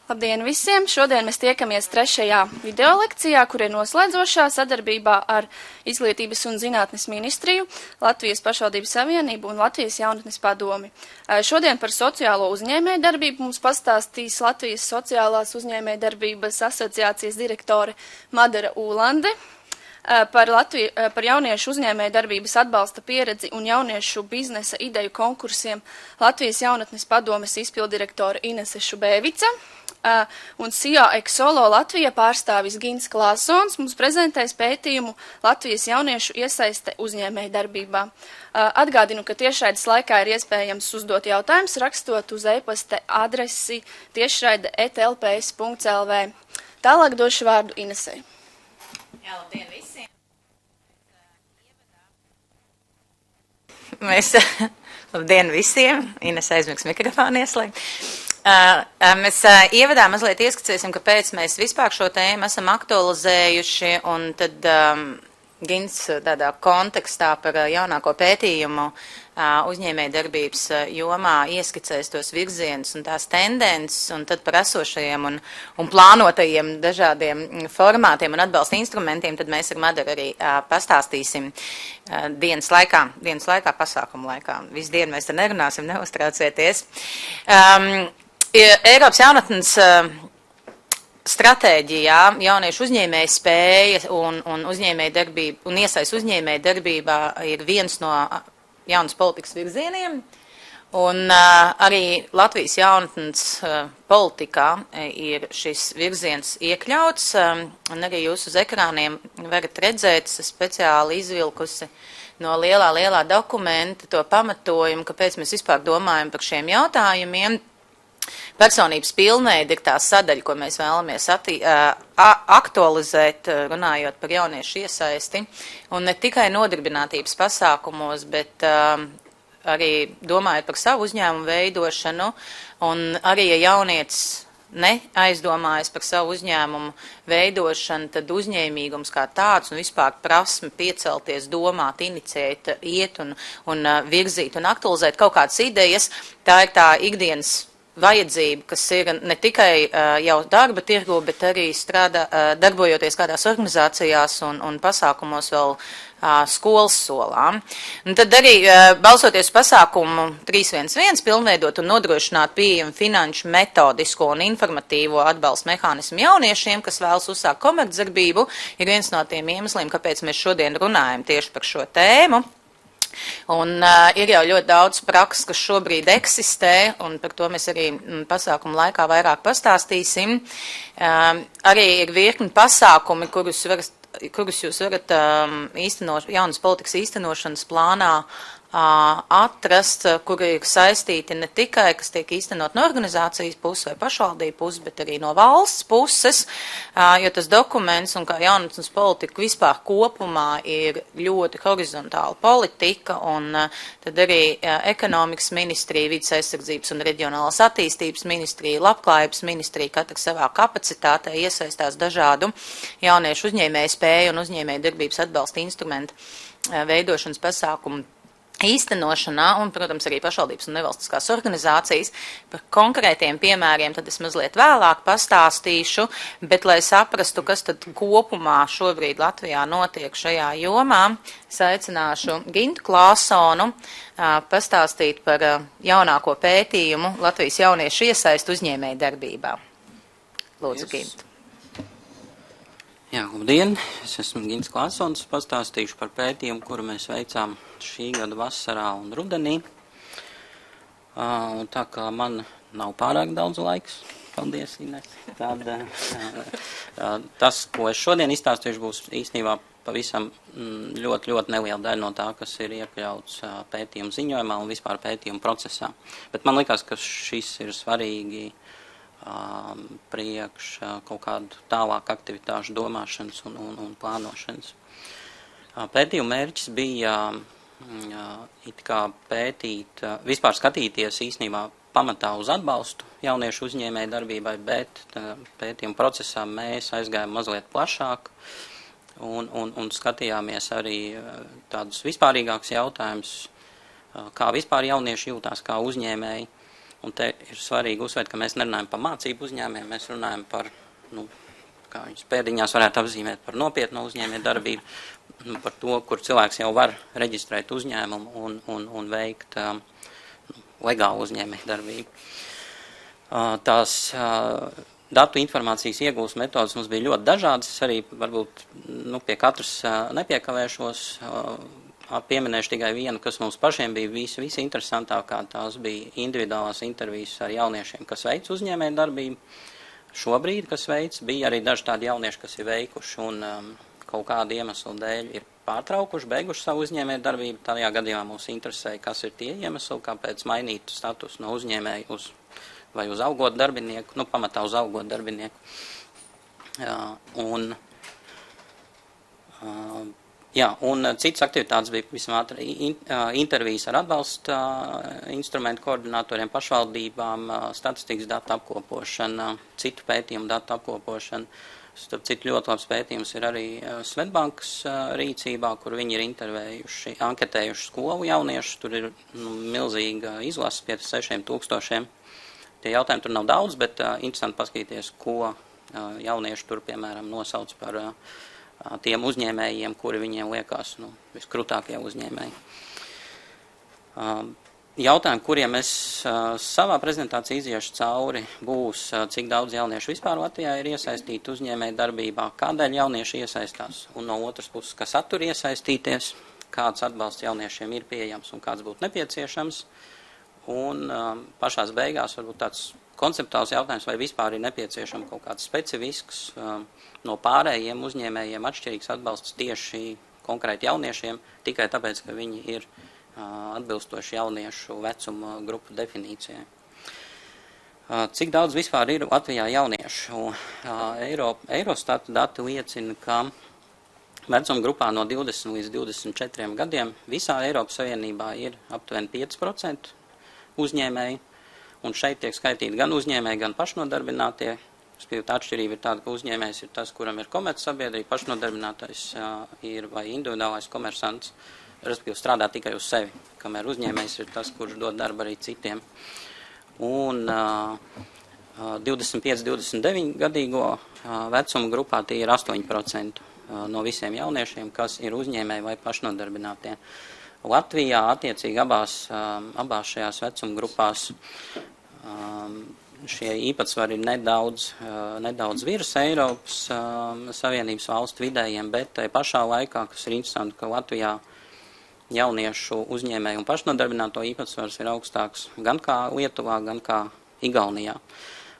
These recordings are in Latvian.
Labdien visiem! Šodien mēs tiekamies 3. video lekcijā, kur ir noslēdzošā sadarbībā ar Izglītības un zinātnes ministriju, Latvijas pašvaldības savienību un Latvijas jaunatnes padomi. Šodien par sociālo uzņēmēju darbību mums pastāstīs Latvijas sociālās uzņēmēju darbības asociācijas direktore Madara Ulande. Par jauniešu uzņēmēju darbības atbalsta pieredzi un jauniešu biznesa ideju konkursiem Latvijas jaunatnes padomes izpildirektora Inese Šubēvica un SIA Exolo Latvija pārstāvis Gins Klāsons mums prezentēs pētījumu Latvijas jauniešu iesaiste uzņēmēju darbībā. Atgādinu, ka tiešraides laikā ir iespējams uzdot jautājumus rakstot uz e-pasta adresi tiešraide@lps.lv. Tālāk došu vārdu Inesei. Jā, labdien visiem! Labdien visiem! Ines aizmigs mikrofonu ieslēgt. Mēs ievadā mazliet ieskicēsim, kāpēc mēs vispār šo tēmu esam aktualizējuši, un tad Gins tādā kontekstā par jaunāko pētījumu uzņēmēju darbības jomā ieskicēs tos virzienus un tās tendences, un tad par esošajiem un plānotajiem dažādiem formātiem un atbalsta instrumentiem, tad mēs ar Madaru arī pastāstīsim dienas laikā, pasākumu laikā. Visu dienu mēs te nerunāsim, neuztraucieties. Eiropas jaunatnes stratēģijā jauniešu uzņēmēju spēja un uzņēmēju darbība un iesaist uzņēmēju darbībā ir viens no jaunas politikas virzieniem, un arī Latvijas jaunatnes politikā ir šis virziens iekļauts, un arī jūs uz ekrāniem varat redzēt, speciāli izvilkusi no lielā dokumenta to pamatojumu, kāpēc mēs vispār domājam par šiem jautājumiem. Personības pilnveide ir tā sadaļa, ko mēs vēlamies aktualizēt, runājot par jauniešu iesaisti, un ne tikai nodarbinātības pasākumos, bet arī domājot par savu uzņēmumu veidošanu, un arī, ja jaunietis neaizdomājas par savu uzņēmumu veidošanu, tad uzņēmīgums kā tāds un vispār prasme piecelties, domāt, iniciēt, iet un virzīt un aktualizēt kaut kādas idejas, tā ir tā ikdienas vajadzība, kas ir ne tikai jau darba tirgu, bet arī darbojoties kādās organizācijās un pasākumos vēl skolas solām. Un tad arī balsoties pasākumu 311 pilnveidot un nodrošināt pieejamu finanšu, metodisko un informatīvo atbalstu mehānismu jauniešiem, kas vēlas uzsākt komercdarbību, ir viens no tiem iemesliem, kāpēc mēs šodien runājam tieši par šo tēmu. Un ir jau ļoti daudz prakses, kas šobrīd eksistē, un par to mēs arī pasākumu laikā vairāk pastāstīsim. Arī ir virkni pasākumi, kurus jūs varat īstenot, jaunas politikas īstenošanas plānā atrast, kuri ir saistīti ne tikai, kas tiek īstenot no organizācijas puses vai pašvaldību puses, bet arī no valsts puses, jo tas dokuments un kā jaunatnes politika vispār kopumā ir ļoti horizontāla politika, un tad arī ekonomikas ministrija, vides aizsardzības un reģionālās attīstības ministrija, labklājības ministrija, katra savā kapacitātē iesaistās dažādu jauniešu uzņēmēju spēju un uzņēmēju darbības atbalsta instrumentu veidošanas pasākumu īstenošanā, un, protams, arī pašvaldības un nevalstiskās organizācijas. Par konkrētiem piemēriem tad es mazliet vēlāk pastāstīšu, bet, lai saprastu, kas tad kopumā šobrīd Latvijā notiek šajā jomā, es aicināšu Gintu Klāsonu pastāstīt par jaunāko pētījumu Latvijas jauniešu iesaistu uzņēmēju darbībā. Lūdzu, Gintu. Jā, labdien! Es esmu Gins Klāsons, pastāstīšu par pētījumu, kuru mēs veicām šī gada vasarā un rudenī. Tā kā man nav pārāk daudz laiks, paldies, Ines. Tad tas, ko es šodien izstāstīšu, būs īstenībā pavisam ļoti neliela daļa no tā, kas ir iekļauts pētījuma ziņojumā un vispār pētījuma procesā. Bet man likās, ka šis ir svarīgi priekš kaut kādu tālāku aktivitāšu domāšanas un plānošanas. Pētījuma mērķis bija it kā pētīt, vispār skatīties īstenībā pamatā uz atbalstu jauniešu uzņēmēju darbībai, bet pētījuma procesā mēs aizgājām mazliet plašāk un skatījāmies arī tādus vispārīgākus jautājumus, kā vispār jaunieši jūtās kā uzņēmēji. Un te ir svarīgi uzsvērt, ka mēs nerunājam par mācību uzņēmējiem, mēs runājam par, kā viņas pēdiņās varētu apzīmēt, par nopietnu uzņēmēju darbību, par to, kur cilvēks jau var reģistrēt uzņēmumu un veikt legālu uzņēmēju darbību. Tās datu informācijas iegūst metodas mums bija ļoti dažādas, es arī varbūt pie katras nepiekavēšos, pieminēšu tikai vienu, kas mums pašiem bija visinteresantākā, tās bija individuālās intervijas ar jauniešiem, kas veic uzņēmēju darbību. Šobrīd, kas veic, bija arī daži tādi jaunieši, kas ir veikuši un kaut kādu iemeslu dēļ ir pārtraukuši, beiguši savu uzņēmēju darbību. Tajā gadījumā mūs interesēja, kas ir tie iemesli, kāpēc mainīt status no uzņēmēju vai uz augot darbinieku, pamatā uz augot darbinieku. Un citas aktivitātes bija visam ātri intervijas ar atbalsta instrumentu koordinatoriem, pašvaldībām, statistikas datu apkopošana, citu pētījumu datu apkopošana. Starp citu ļoti labs pētījums ir arī Svetbankas rīcībā, kur viņi ir anketējuši skolu jauniešus. Tur ir milzīga izlase pie 6000. Tie jautājumi tur nav daudz, bet interesanti paskatīties, ko jaunieši tur, piemēram, nosauc par tiem uzņēmējiem, kuri viņiem liekas viskrutākie uzņēmēji. Jautājumi, kuriem es savā prezentācijā iziešu cauri, būs, cik daudz jauniešu vispār Latvijā ir iesaistīti uzņēmēju darbībā, kādēļ jaunieši iesaistās, un no otras puses, kas attur iesaistīties, kāds atbalsts jauniešiem ir pieejams un kāds būtu nepieciešams. Un pašās beigās varbūt tāds konceptuāls jautājums, vai vispār ir nepieciešama kaut kāds specifisks no pārējiem uzņēmējiem atšķirīgs atbalsts tieši konkrēti jauniešiem, tikai tāpēc, ka viņi ir atbilstoši jauniešu vecuma grupu definīcijai. Cik daudz vispār ir Latvijā jauniešu? Eurostata dati liecina, ka vecuma grupā no 20 līdz 24 gadiem visā Eiropas Savienībā ir aptuveni 5% uzņēmēji, un šeit tiek skaitīti gan uzņēmēji, gan pašnodarbinātie. Atšķirība ir tāda, ka uzņēmējs ir tas, kuram ir komercsabiedrība, pašnodarbinātais ir vai individuālais komersants, respektīvi strādā tikai uz sevi, kamēr uzņēmējs ir tas, kurš dod darbu arī citiem. Un 25-29 gadīgo vecuma grupā tie ir 8% no visiem jauniešiem, kas ir uzņēmēji vai pašnodarbinātie. Latvijā attiecīgi abās šajās vecuma grupās šie īpatsvari ir nedaudz virs Eiropas Savienības valstu vidējiem, bet tai pašā laikā, kas ir interesanti, ka Latvijā jauniešu uzņēmēju un pašnodarbināto īpatsvars ir augstāks gan kā Lietuvā, gan kā Igaunijā.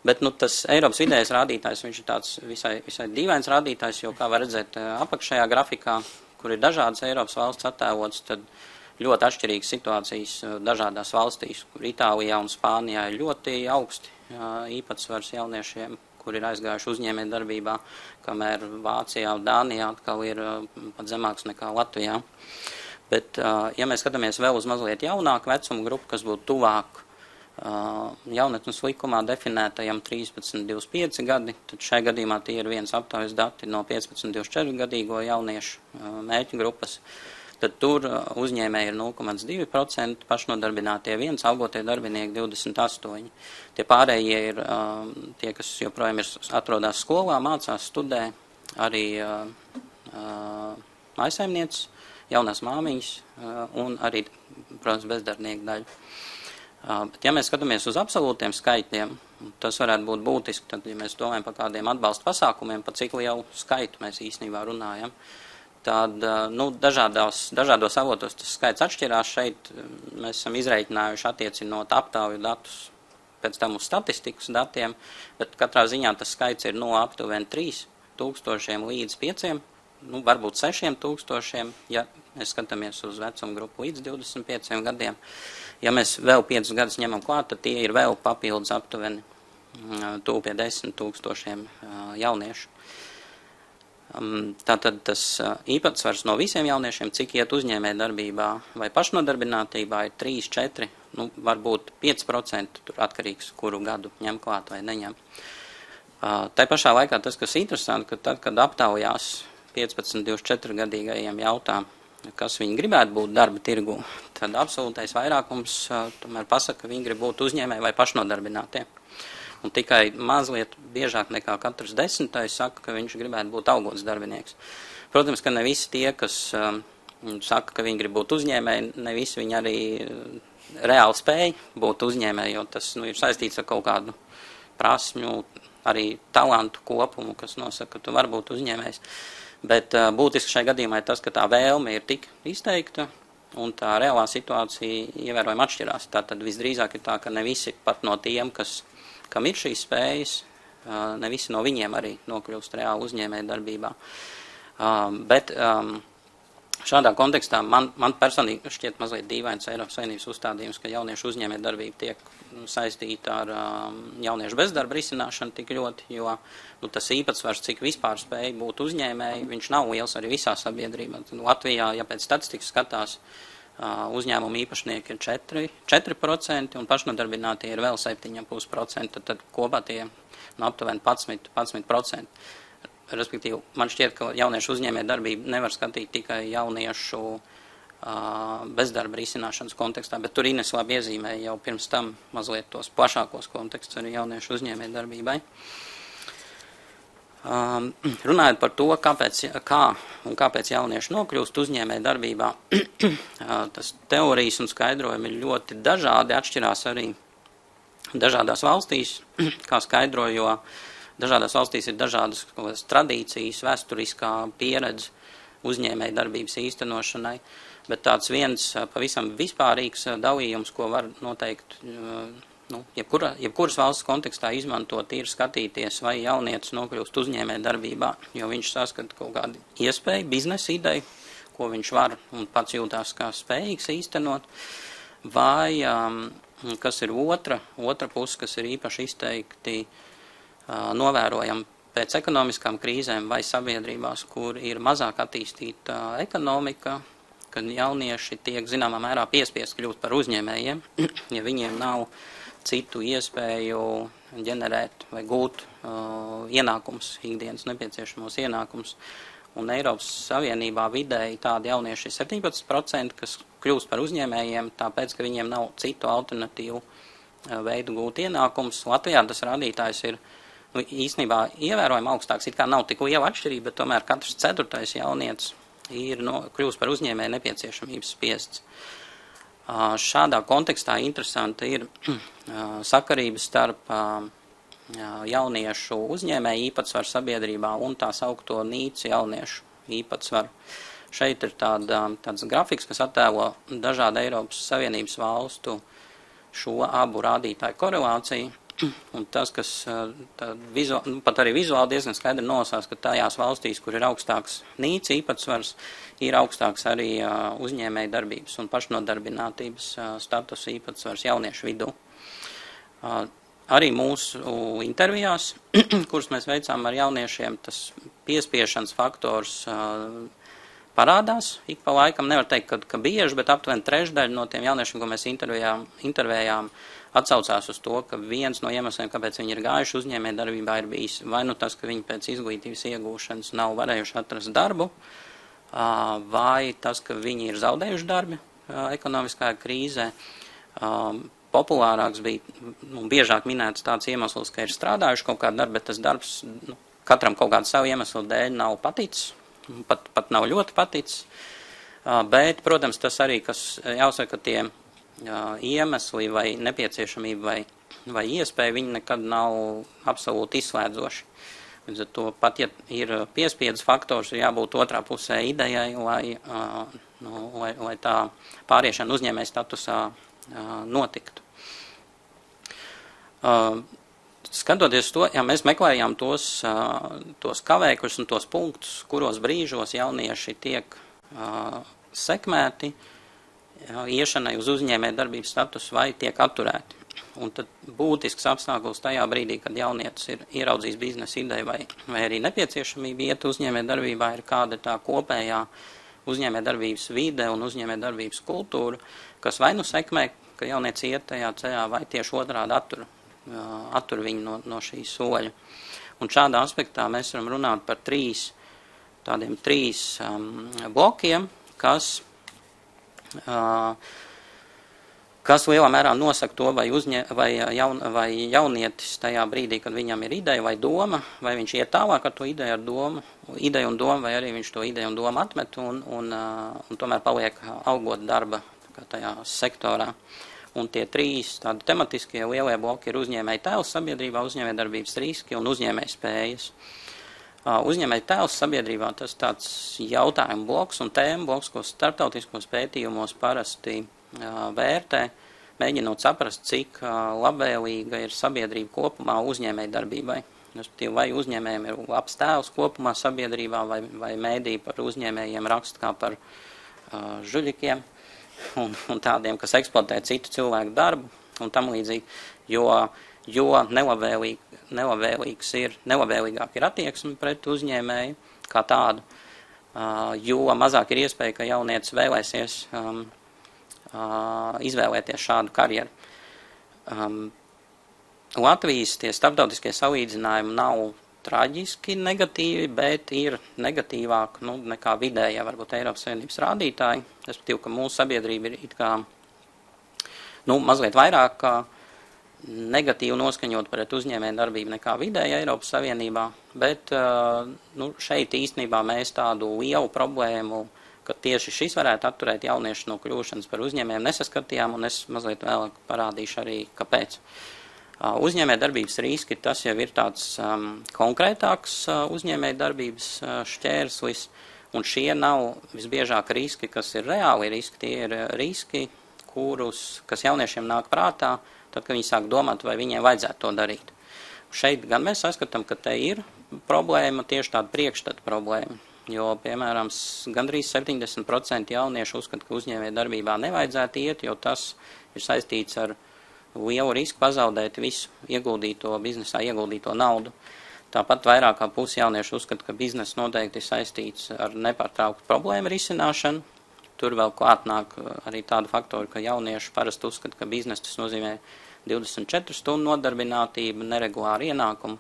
Bet tas Eiropas vidējais rādītājs, viņš ir tāds visai dīvains rādītājs, jo, kā var redzēt apakšējā grafikā, kur ir dažādas Eiropas valsts attēlotas, tad ļoti atšķirīgas situācijas dažādās valstīs, kur Itālijā un Spānijā ir ļoti augsti īpatsvars jauniešiem, kur ir aizgājuši uzņēmēju darbībā, kamēr Vācijā un Dānijā atkal ir pat zemāks nekā Latvijā. Bet, ja mēs skatāmies vēl uz mazliet jaunāku vecumu grupu, kas būtu tuvāk jaunatnes likumā definētajam 13-25 gadi, tad šai gadījumā tie ir viens aptaujas dati no 15-24 gadīgo jauniešu mērķu grupas. Tad tur uzņēmēji ir 0,2%, pašnodarbinātie 1, augotie darbinieki 28%. Tie pārējie ir tie, kas joprojām atrodas skolā, mācās, studē, arī mājsaimnieces, jaunās māmiņas un arī, protams, bezdarbnieku daļa. Bet, ja mēs skatāmies uz absolūtiem skaitļiem, tas varētu būt būtiski, tad, ja mēs domājam par kādiem atbalsta pasākumiem, par cik lielu skaitu mēs īstenībā runājam, tad dažādos avotos tas skaits atšķirās. Šeit mēs esam izreikinājuši attiecinot aptauju datus pēc tam uz statistikas datiem, bet katrā ziņā tas skaits ir no aptuveni 3000 līdz 5, varbūt 6000, ja mēs skatāmies uz vecumu grupu līdz 25 gadiem. Ja mēs vēl 5 gadus ņemam klāt, tad tie ir vēl papildus aptuveni tuvu pie 10 000 jauniešu. Tātad tas īpatsvars no visiem jauniešiem, cik iet uzņēmēju darbībā vai pašnodarbinātībā, ir 3-4, varbūt 5%, tur atkarīgs, kuru gadu ņem klāt vai neņem. Tai pašā laikā tas, kas interesanti, ka tad, kad aptaujās 15-24 gadīgajiem jautā, kas viņi gribētu būt darba tirgu, tad absolūtais vairākums tomēr pasaka, ka viņi grib būt uzņēmēji vai pašnodarbinātie. Un tikai mazliet biežāk nekā katrs 10. saka, ka viņš gribētu būt algots darbinieks. Protams, ka ne visi tie, kas saka, ka viņi grib būt uzņēmēji, ne visi viņi arī reāli spēj būt uzņēmēji, jo tas ir saistīts ar kaut kādu prasmju, arī talantu kopumu, kas nosaka, ka tu vari būt uzņēmējs. Bet būtiski šajā gadījumā ir tas, ka tā vēlme ir tik izteikta un tā reālā situācija ievērojami atšķirās. Tātad visdrīzāk ir tā, ka ne visi pat no tiem, kam ir šīs spējas, ne visi no viņiem arī nokļūst reāli uzņēmēja darbībā. Bet šādā kontekstā man personīgi šķiet mazliet dīvains Eiropas Savienības uzstādījums, ka jauniešu uzņēmēja darbība tiek saistīta ar jauniešu bezdarba risināšanu tik ļoti, jo tas īpatsvars, cik vispār spēja būt uzņēmēji, viņš nav liels arī visā sabiedrībā. Latvijā, ja pēc statistikas skatās, uzņēmumu īpašnieki ir 4% un pašnodarbinātie ir vēl 7,5%, tad kopā tie aptuveni 11%. Respektīvi, man šķiet, ka jauniešu uzņēmēja darbību nevar skatīt tikai jauniešu bezdarba risināšanas kontekstā, bet tur Ines labi iezīmēja jau pirms tam mazliet tos plašākos kontekstus arī jauniešu uzņēmēja darbībai. Runājot par to, kāpēc jaunieši nokļūst uzņēmēja darbībā, tas teorijas un skaidrojumi ir ļoti dažādi, atšķirās arī dažādās valstīs, kā skaidro, jo dažādās valstīs ir dažādas tradīcijas, vēsturiskā pieredze uzņēmēja darbības īstenošanai, bet tāds viens pavisam vispārīgs dalījums, ko var noteikt jebkuras valsts kontekstā izmantot, ir skatīties, vai jaunietis nokļūst uzņēmēja darbībā, jo viņš saskata kaut kādu iespēju, biznesa ideju, ko viņš var un pats jūtās kā spējīgs īstenot, vai kas ir otra puse, kas ir īpaši izteikti novērojam pēc ekonomiskām krīzēm vai sabiedrībās, kur ir mazāk attīstīta ekonomika, kad jaunieši tiek zināmā mērā piespiest kļūt par uzņēmējiem, ja viņiem nav citu iespēju ģenerēt vai gūt ienākums, ikdienas nepieciešamos ienākums. Un Eiropas Savienībā vidēji tādi jaunieši ir 17%, kas kļūst par uzņēmējiem, tāpēc, ka viņiem nav citu alternatīvu veidu gūt ienākums. Latvijā tas rādītājs ir īstenībā ievērojami augstāks, it kā nav tik liela atšķirība, bet tomēr katrs 4. jaunietis ir kļūst par uzņēmēju nepieciešamības spiests. Šādā kontekstā interesanti ir sakarības starp jauniešu uzņēmēju īpatsvaru sabiedrībā un tā saukto nīcu jauniešu īpatsvaru. Šeit ir tāds grafiks, kas attēlo dažādu Eiropas Savienības valstu šo abu rādītāju korelāciju. Un tas, kas pat arī vizuāli diezgan skaidri nolasās, ka tajās valstīs, kur ir augstāks nīca īpatsvars, ir augstāks arī uzņēmēja darbības un pašnodarbinātības status īpatsvars jauniešu vidū. Arī mūsu intervijās, kuras mēs veicām ar jauniešiem, tas piespiešanas faktors parādās. Ik pa laikam nevar teikt, ka bieži, bet aptuveni trešdaļa no tiem jauniešiem, ko mēs intervējām, atsaucās uz to, ka viens no iemesliem, kāpēc viņi ir gājuši uzņēmēja darbībā, ir bijis vai nu tas, ka viņi pēc izglītības iegūšanas nav varējuši atrast darbu, vai tas, ka viņi ir zaudējuši darbi ekonomiskajā krīzē. Populārāks bija biežāk minēts tāds iemesls, ka ir strādājuši kaut kādu darbu, bet tas darbs katram kaut kādu savu iemeslu dēļ nav paticis, pat nav ļoti paticis. Bet, protams, tas arī, kas jāsaka, ka tie iemesli vai nepieciešamība vai iespēja, viņi nekad nav absolūti izslēdzoši. Līdz ar to pat, ja ir piespiedzes faktors, ir jābūt otrā pusē idejai, lai tā pāriešana uzņēmēja statusā notiktu. Skatoties to, ja mēs meklējām tos kavēkļus un tos punktus, kuros brīžos jaunieši tiek sekmēti, iešanai uz uzņēmēja darbības status vai tiek atturēti. Un tad būtisks apstākļus tajā brīdī, kad jaunietis ir ieraudzījis biznesa ideju vai arī nepieciešamība iet uzņēmēja darbībā, ir kāda tā kopējā uzņēmēja darbības vide un uzņēmēja darbības kultūra, kas vai nu sekmē, ka jaunietis iet tajā ceļā, vai tieši otrādi attur viņu no šī soļa. Un šādā aspektā mēs varam runāt par trīs blokiem, kas lielā mērā nosaka to, vai jaunietis tajā brīdī, kad viņam ir ideja vai doma, vai viņš iet tālāk ar to ideju un domu, vai arī viņš to ideju un domu atmet un tomēr paliek augot darba tajā sektorā. Un tie trīs tādi tematiskie lielie bloki ir uzņēmēja tēls sabiedrībā, uzņēmēja darbības riski un uzņēmēja spējas. Uzņēmēja tēls sabiedrībā tas tāds jautājumu bloks un tēma bloks, ko starptautiskos pētījumos parasti vērtē, mēģinot saprast, cik labvēlīga ir sabiedrība kopumā uzņēmēja darbībai. Vai uzņēmējiem ir labs tēls kopumā sabiedrībā, vai mēdī par uzņēmējiem raksta kā par žuļikiem un tādiem, kas eksploatē citu cilvēku darbu un tam līdzīgi, jo nelabvēlīgāk ir attieksme pret uzņēmēju kā tādu, jo mazāk ir iespēja, ka jaunietis vēlēsies izvēlēties šādu karjeru. Latvijas tie starptautiskie salīdzinājumi nav traģiski negatīvi, bet ir negatīvāk nekā vidējā, varbūt Eiropas Savienības rādītāji. Respektīvi, ka mūsu sabiedrība ir it kā mazliet vairāk negatīvi noskaņot pret uzņēmēju darbību nekā vidēja Eiropas Savienībā, bet šeit īstenībā mēs tādu lielu problēmu, ka tieši šis varētu atturēt jauniešus no kļūšanas par uzņēmējiem, nesaskatījām, un es mazliet vēlāk parādīšu arī, kāpēc. Uzņēmē darbības riski, tas jau ir tāds konkrētāks uzņēmē darbības šķērslis, un šie nav visbiežāk riski, kas ir reāli riski, tie ir riski, kas jauniešiem nāk prātā, tad, kad viņi sāk domāt, vai viņiem vajadzētu to darīt. Šeit gan mēs saskatām, ka te ir problēma, tieši tāda priekšstata problēma, jo, piemēram, gandrīz 70% jauniešu uzskata, ka uzņēmē darbībā nevajadzētu iet, jo tas ir saistīts ar lielu risku pazaudēt visu biznesā ieguldīto naudu. Tāpat vairāk kā pusi jauniešu uzskata, ka bizness noteikti ir saistīts ar nepārtrauktu problēmu risināšanu. Tur vēl klāt nāk arī tādu faktoru, ka jaunieši parasti uzskata, ka bizness tas nozīmē 24 stundu nodarbinātību, neregulāru ienākumu.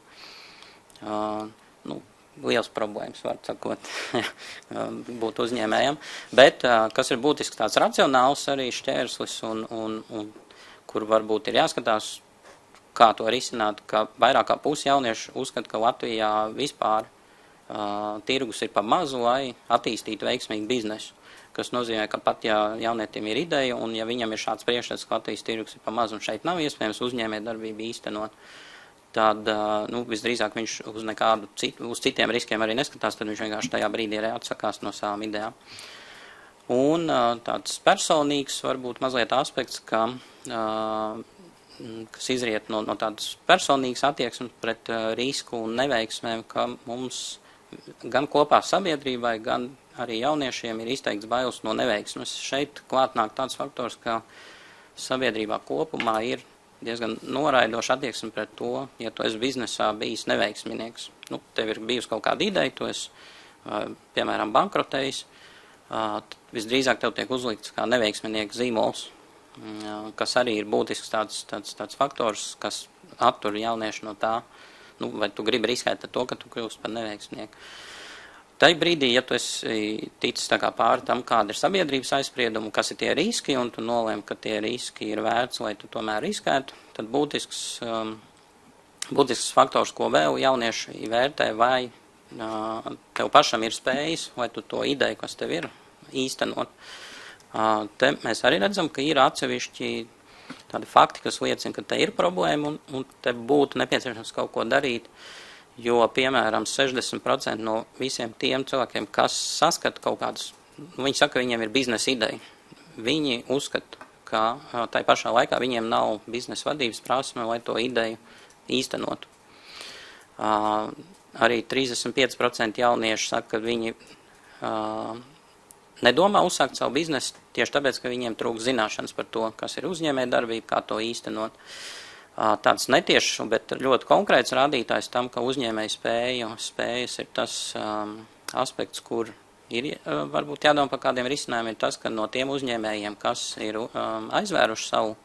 Liels problēmas, var sakot, būt uzņēmējam. Bet, kas ir būtisks tāds racionāls arī šķērslis un kur varbūt ir jāskatās, kā to risināt, ka vairāk kā pusi jaunieši uzskata, ka Latvijā vispār tirgus ir pa mazu, lai attīstītu veiksmīgu biznesu, kas nozīmē, ka pat ja jaunietim ir ideja un ja viņam ir šāds priekšstats, ka Latvijas tirgus ir pa mazu un šeit nav iespējams uzņēmē darbību īstenot, tad visdrīzāk viņš uz citiem riskiem arī neskatās, tad viņš vienkārši tajā brīdī arī atsakās no savām idejām. Un tāds personīgs varbūt mazliet aspekts, kas izriet no tādas personīgas attieksmes pret risku un neveiksmēm, ka mums gan kopā sabiedrībai, gan arī jauniešiem ir izteikts bailes no neveiksmes. Šeit klāt nāk tāds faktors, ka sabiedrībā kopumā ir diezgan noraidoša attieksme pret to, ja tu esi biznesā bijis neveiksminieks. Tev ir bijusi kaut kāda ideja, tu esi, piemēram, bankrotējis, visdrīzāk tev tiek uzlikts kā neveiksminieks zīmols, kas arī ir būtisks tāds faktors, kas attur jauniešu no tā, vai tu gribi riskēt ar to, ka tu kļūsi par neveiksmnieku. Tai brīdī, ja tu esi ticis tā kā pāri tam, kāda ir sabiedrības aizsprieduma, kas ir tie riski, un tu nolēmi, ka tie riski ir vērts, lai tu tomēr riskētu, tad būtisks faktors, ko vēl jaunieši vērtē, vai tev pašam ir spējas, vai tu to ideju, kas tev ir, īstenot. Te mēs arī redzam, ka ir atsevišķi tādi fakti, kas liecina, ka te ir problēma un te būtu nepieciešams kaut ko darīt, jo, piemēram, 60% no visiem tiem cilvēkiem, kas saskata kaut kādas, viņi saka, ka viņiem ir biznesa ideja. Viņi uzskata, ka tai pašā laikā viņiem nav biznesa vadības prasme, lai to ideju īstenotu. Arī 35% jaunieši saka, ka viņi nedomā uzsākt savu biznesu tieši tāpēc, ka viņiem trūkst zināšanas par to, kas ir uzņēmē darbība, kā to īstenot. Tāds netiešs, bet ļoti konkrēts rādītājs tam, ka uzņēmēja spējas ir tas aspekts, kur ir varbūt jādomā par kādiem risinājumiem, ir tas, ka no tiem uzņēmējiem, kas ir aizvēruši savu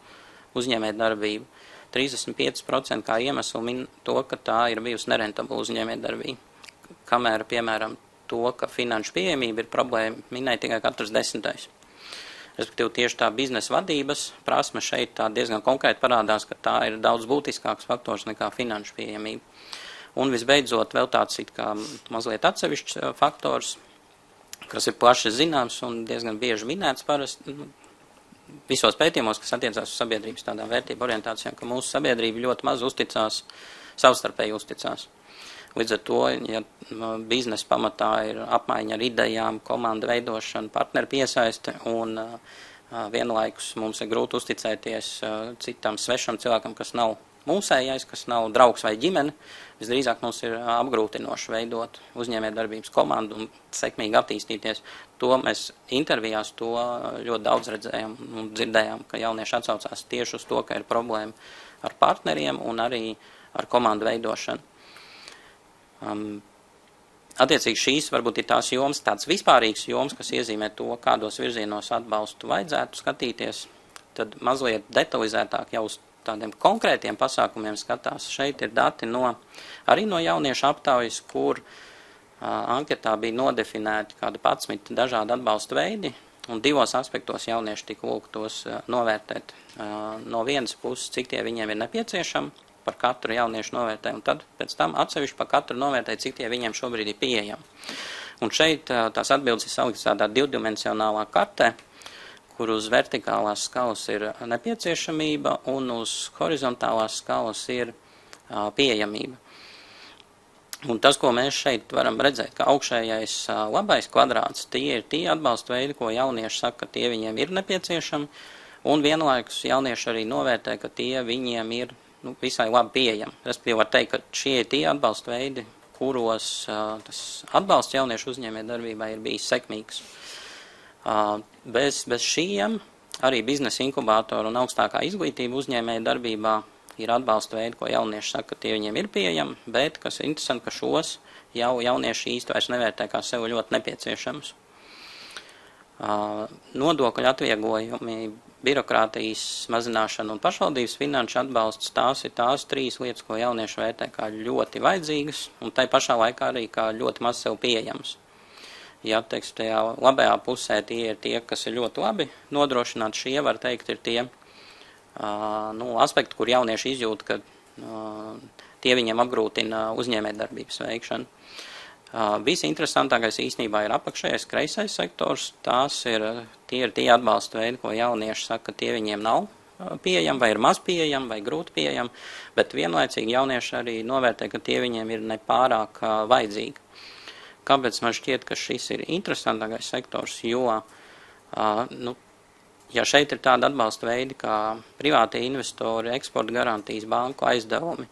uzņēmēju darbību, 35% kā iemeslu min to, ka tā ir bijusi nerentabla uzņēmēja darbība. Kamēr, piemēram, to, ka finanšu pieejamība ir problēma, minēja tikai katrs 10. Respektīvi, tieši tā biznesa vadības prasme šeit tā diezgan konkrēti parādās, ka tā ir daudz būtiskāks faktors nekā finanšu pieejamība. Un visbeidzot, vēl tāds it kā mazliet atsevišķs faktors, kas ir plaši zināms un diezgan bieži minēts parasti visos pētījumos, kas attiecās uz sabiedrības tādām vērtību orientācijām, ka mūsu sabiedrība ļoti maz uzticās, savstarpēji uzticās. Līdz ar to, ja biznesa pamatā ir apmaiņa ar idejām, komanda veidošana, partneru piesaiste un vienlaikus mums ir grūti uzticēties citam svešam cilvēkam, kas nav mūsējais, kas nav draugs vai ģimene, visdrīzāk mums ir apgrūtinoši veidot uzņēmējdarbības komandu un sekmīgi attīstīties. To mēs intervijās to ļoti daudz redzējām un dzirdējām, ka jaunieši atsaucās tieši uz to, ka ir problēma ar partneriem un arī ar komandu veidošanu. Attiecīgi šīs varbūt ir tās jomas, tāds vispārīgs jomas, kas iezīmē to, kādos virzienos atbalstu vajadzētu skatīties, tad mazliet detalizētāk jau uz tādiem konkrētiem pasākumiem skatās. Šeit ir dati arī no jauniešu aptaujas, kur anketā bija nodefinēti kādi 11 dažādi atbalsta veidi, un 2 aspektos jaunieši tika lūgtos novērtēt. No vienas puses, cik tie viņiem ir nepieciešami, par katru jauniešu novērtēju, un tad pēc tam atsevišķi par katru novērtēju, cik tie viņiem šobrīd ir pieejami. Un šeit tās atbildes ir saliktas tādā divdimensionālā kartē, kur uz vertikālās skalas ir nepieciešamība un uz horizontālās skalas ir pieejamība. Un tas, ko mēs šeit varam redzēt, ka augšējais labais kvadrāts, tie ir tie atbalsta veidi, ko jaunieši saka, ka tie viņiem ir nepieciešami, un vienlaikus jaunieši arī novērtē, ka tie viņiem ir visai labi pieejami. Respektīvi var teikt, ka šie ir tie atbalsta veidi, kuros tas atbalsts jauniešu uzņēmējdarbībā ir bijis sekmīgs. Bez šiem arī biznesa inkubātoru un augstākā izglītība uzņēmējdarbībā ir atbalsta veidi, ko jaunieši saka, ka tie viņiem ir pieejami, bet, kas ir interesanti, ka šos jau jaunieši īsti vairs nevērtē kā sev ļoti nepieciešams. Nodokļu atvieglojumi, birokrātijas mazināšana un pašvaldības finanšu atbalsts, tās ir tās 3 lietas, ko jaunieši vērtē kā ļoti vajadzīgas un tai pašā laikā arī kā ļoti maz sev pieejams. Ja, teiksim, tajā labajā pusē tie ir tie, kas ir ļoti labi nodrošināti, šie, var teikt, ir tie aspekti, kur jaunieši izjūt, ka tie viņiem apgrūtina uzņēmējdarbības veikšanu. Visinteresantākais īstenībā ir apakšējais kreisais sektors, tie ir tie atbalsta veidi, ko jaunieši saka, ka tie viņiem nav pieejami, vai ir maz pieejami, vai grūti pieejami, bet vienlaicīgi jaunieši arī novērtē, ka tie viņiem ir nepārāk vajadzīgi. Kāpēc man šķiet, ka šis ir interesantākais sektors, jo, ja šeit ir tāda atbalsta veidi, kā privātie investori, eksporta garantijas, banku aizdevumi,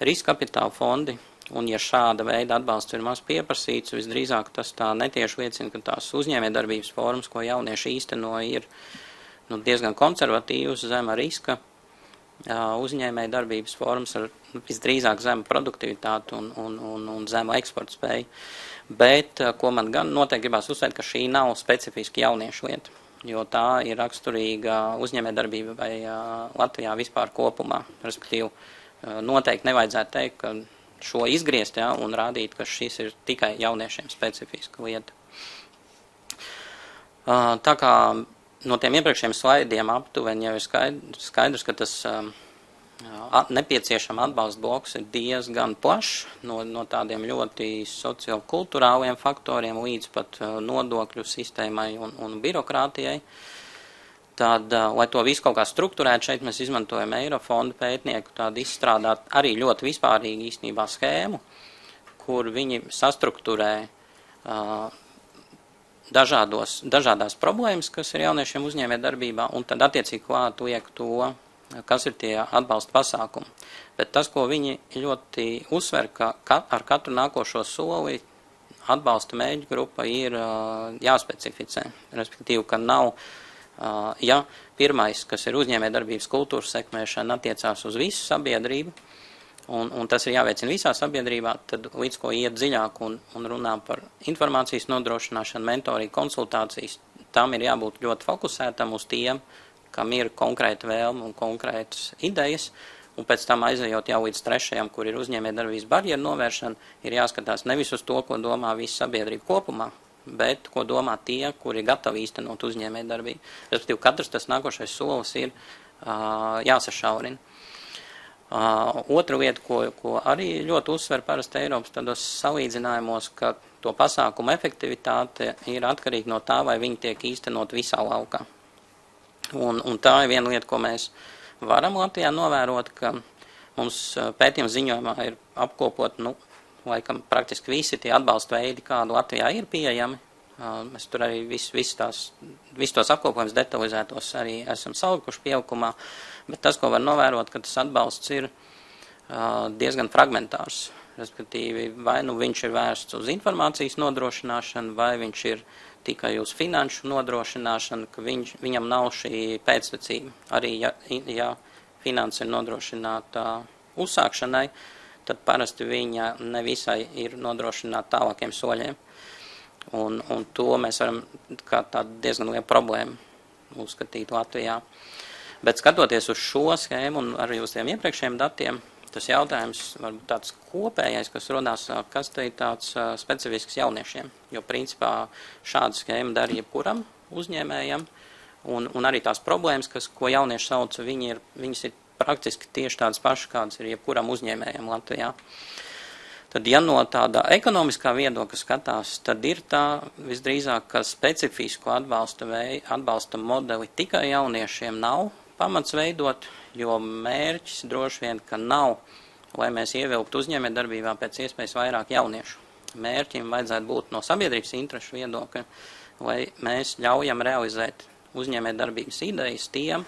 riska kapitāla fondi, un ja šāda veida atbalsts ir maz pieprasīts, visdrīzāk tas tā netieši liecina, ka tās uzņēmējdarbības formas, ko jaunieši īsteno, ir diezgan konservatīvas, zema riska uzņēmējdarbības formas ar visdrīzāk zemu produktivitāti un zemu eksporta spēju. Bet, ko man gan noteikti gribās uzsvērt, ka šī nav specifiski jauniešu lieta, jo tā ir raksturīga uzņēmējdarbība vai Latvijā vispār kopumā. Respektīvi, noteikti nevajadzētu teikt, ka šo izgriezt, un rādīt, ka šis ir tikai jauniešiem specifiska lieta. Tā kā no tiem iepriekšējiem slaidiem aptuveni jau ir skaidrs, ka tas nepieciešama atbalsta bloks ir diezgan plašs, no tādiem ļoti sociokulturāliem faktoriem līdz pat nodokļu sistēmai un birokrātijai. Tad, lai to visu kaut kā strukturētu, šeit mēs izmantojam Eirofonda pētnieku tādu izstrādāt arī ļoti vispārīgi īstenībā schēmu, kur viņi sastrukturē dažādās problēmas, kas ir jauniešiem uzņēmējdarbībā, un tad attiecīgi klāt liek to, kas ir tie atbalsta pasākumi. Bet tas, ko viņi ļoti uzsver, ka ar katru nākošo soli atbalsta mērķu grupa ir jāspecificē. Respektīvi, ka nav ja pirmais, kas ir uzņēmējdarbības kultūras sekmēšana, attiecās uz visu sabiedrību, un tas ir jāveicina visā sabiedrībā, tad līdz ko iet dziļāk un runā par informācijas nodrošināšanu, mentoriju, konsultācijas, tam ir jābūt ļoti fokusētam uz tiem, kam ir konkrēta vēlme un konkrētas idejas, un pēc tam aizejot jau līdz trešajam, kur ir uzņēmējdarbības barjeru novēršana, ir jāskatās nevis uz to, ko domā visa sabiedrība kopumā, bet ko domā tie, kuri ir gatavi īstenot uzņēmējdarbību. Respektīvi, katrs tas nākošais solis ir jāsašaurina. Otra lieta, ko arī ļoti uzsver parasti Eiropas tādos salīdzinājumos, ka to pasākumu efektivitāte ir atkarīga no tā, vai viņi tiek īstenot visā laukā. Un tā ir viena lieta, ko mēs varam Latvijā novērot, ka mums pētījuma ziņojumā ir apkopot, laikam praktiski visi tie atbalsta veidi, kādu Latvijā ir pieejami. Mēs tur arī visus tos apkopojumus detalizētos arī esam salikuši pielikumā, bet tas, ko var novērot, ka tas atbalsts ir diezgan fragmentārs. Respektīvi, vai viņš ir vērsts uz informācijas nodrošināšanu, vai viņš ir tikai uz finanšu nodrošināšanu, ka viņam nav šī pēctecība. Arī, ja finanse ir nodrošināta uzsākšanai, tad parasti viņa nevisai ir nodrošināta tālākiem soļiem. Un to mēs varam kā tādu diezgan lielu problēmu uzskatīt Latvijā. Bet skatoties uz šo schēmu un arī uz tiem iepriekšējiem datiem, tas jautājums varbūt tāds kopējais, kas rodās, kas te ir tāds specifisks jauniešiem, jo principā šāda schēma dara jebkuram uzņēmējam, un arī tās problēmas, ko jaunieši sauca, viņas ir praktiski tieši tādas pašas, kādas ir jebkuram uzņēmējam Latvijā. Tad, ja no tāda ekonomiskā viedokļa skatās, tad ir tā visdrīzāk, ka specifisku atbalsta modeli tikai jauniešiem nav pamats veidot, jo mērķis droši vien, ka nav, lai mēs ievilktu uzņēmējdarbībā pēc iespējas vairāk jauniešu. Mērķim vajadzētu būt no sabiedrības interešu viedokļa, lai mēs ļaujam realizēt uzņēmējdarbības idejas tiem,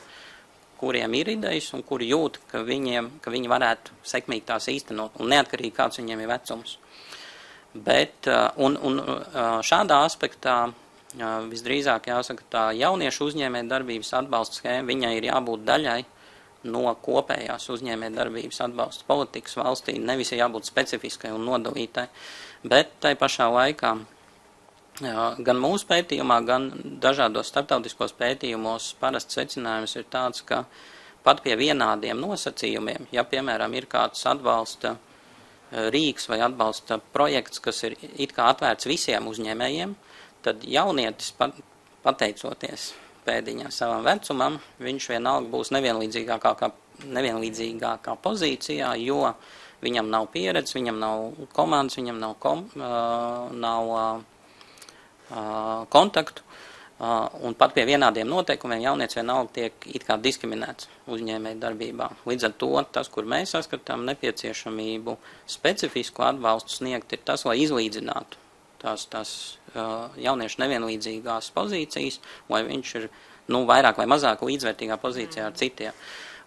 kuriem ir idejas un kuri jūt, ka viņi varētu sekmīgi tās īstenot un neatkarīgi kāds viņiem ir vecums. Bet, un šādā aspektā visdrīzāk jāsaka, tā jauniešu uzņēmējdarbības atbalsta schēma, viņai ir jābūt daļai no kopējās uzņēmējdarbības atbalsta politikas valstī, nevis ir jābūt specifiskai un nodalītai, bet tai pašā laikā gan mūsu pētījumā, gan dažādos starptautiskos pētījumos parasts secinājums ir tāds, ka pat pie vienādiem nosacījumiem, ja, piemēram, ir kāds atbalsta rīks vai atbalsta projekts, kas ir it kā atvērts visiem uzņēmējiem, tad jaunietis, pateicoties pēdiņā savam vecumam, viņš vienalga būs nevienlīdzīgākā pozīcijā, jo viņam nav pieredzes, viņam nav komandas, viņam nav kontaktu, un pat pie vienādiem noteikumiem jaunietis vienalga tiek it kā diskriminēts uzņēmēju darbībā. Līdz ar to tas, kur mēs saskatām nepieciešamību specifisku atbalstu sniegt, ir tas, lai izlīdzinātu tās jauniešu nevienlīdzīgās pozīcijas, lai viņš ir vairāk vai mazāk līdzvērtīgā pozīcijā ar citiem.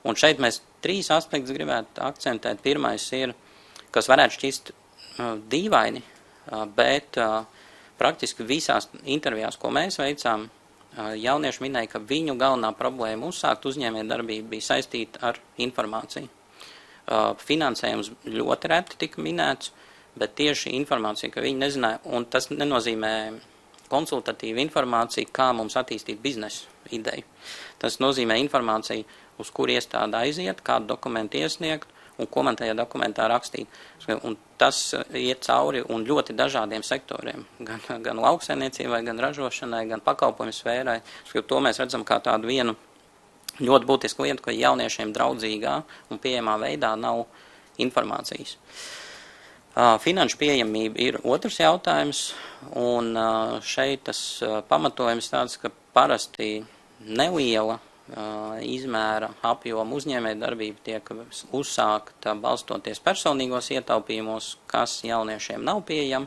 Un šeit mēs 3 aspektus gribētu akcentēt. Pirmais ir, kas varētu šķist dīvaini, bet praktiski visās intervijās, ko mēs veicām, jaunieši minēja, ka viņu galvenā problēma uzsākt uzņēmējdarbību bija saistīta ar informāciju. Finansējums ļoti reti tika minēts, bet tieši informācija, ka viņi nezināja, un tas nenozīmē konsultatīva informācija, kā mums attīstīt biznesu ideju. Tas nozīmē informāciju, uz kur iestāde aiziet, kādu dokumentu iesniegt, un ko man tajā dokumentā rakstīt. Un tas iet cauri un ļoti dažādiem sektoriem, gan lauksaimniecībai, gan ražošanai, gan pakalpojumu sfērai. To mēs redzam kā tādu vienu ļoti būtisku lietu, ka jauniešiem draudzīgā un pieejamā veidā nav informācijas. Finanšu pieejamība ir otrs jautājums, un šeit tas pamatojums tāds, ka parasti neliela izmēra apjoma uzņēmējdarbība tiek uzsākta balstoties personīgos ietaupījumos, kas jauniešiem nav pieejami.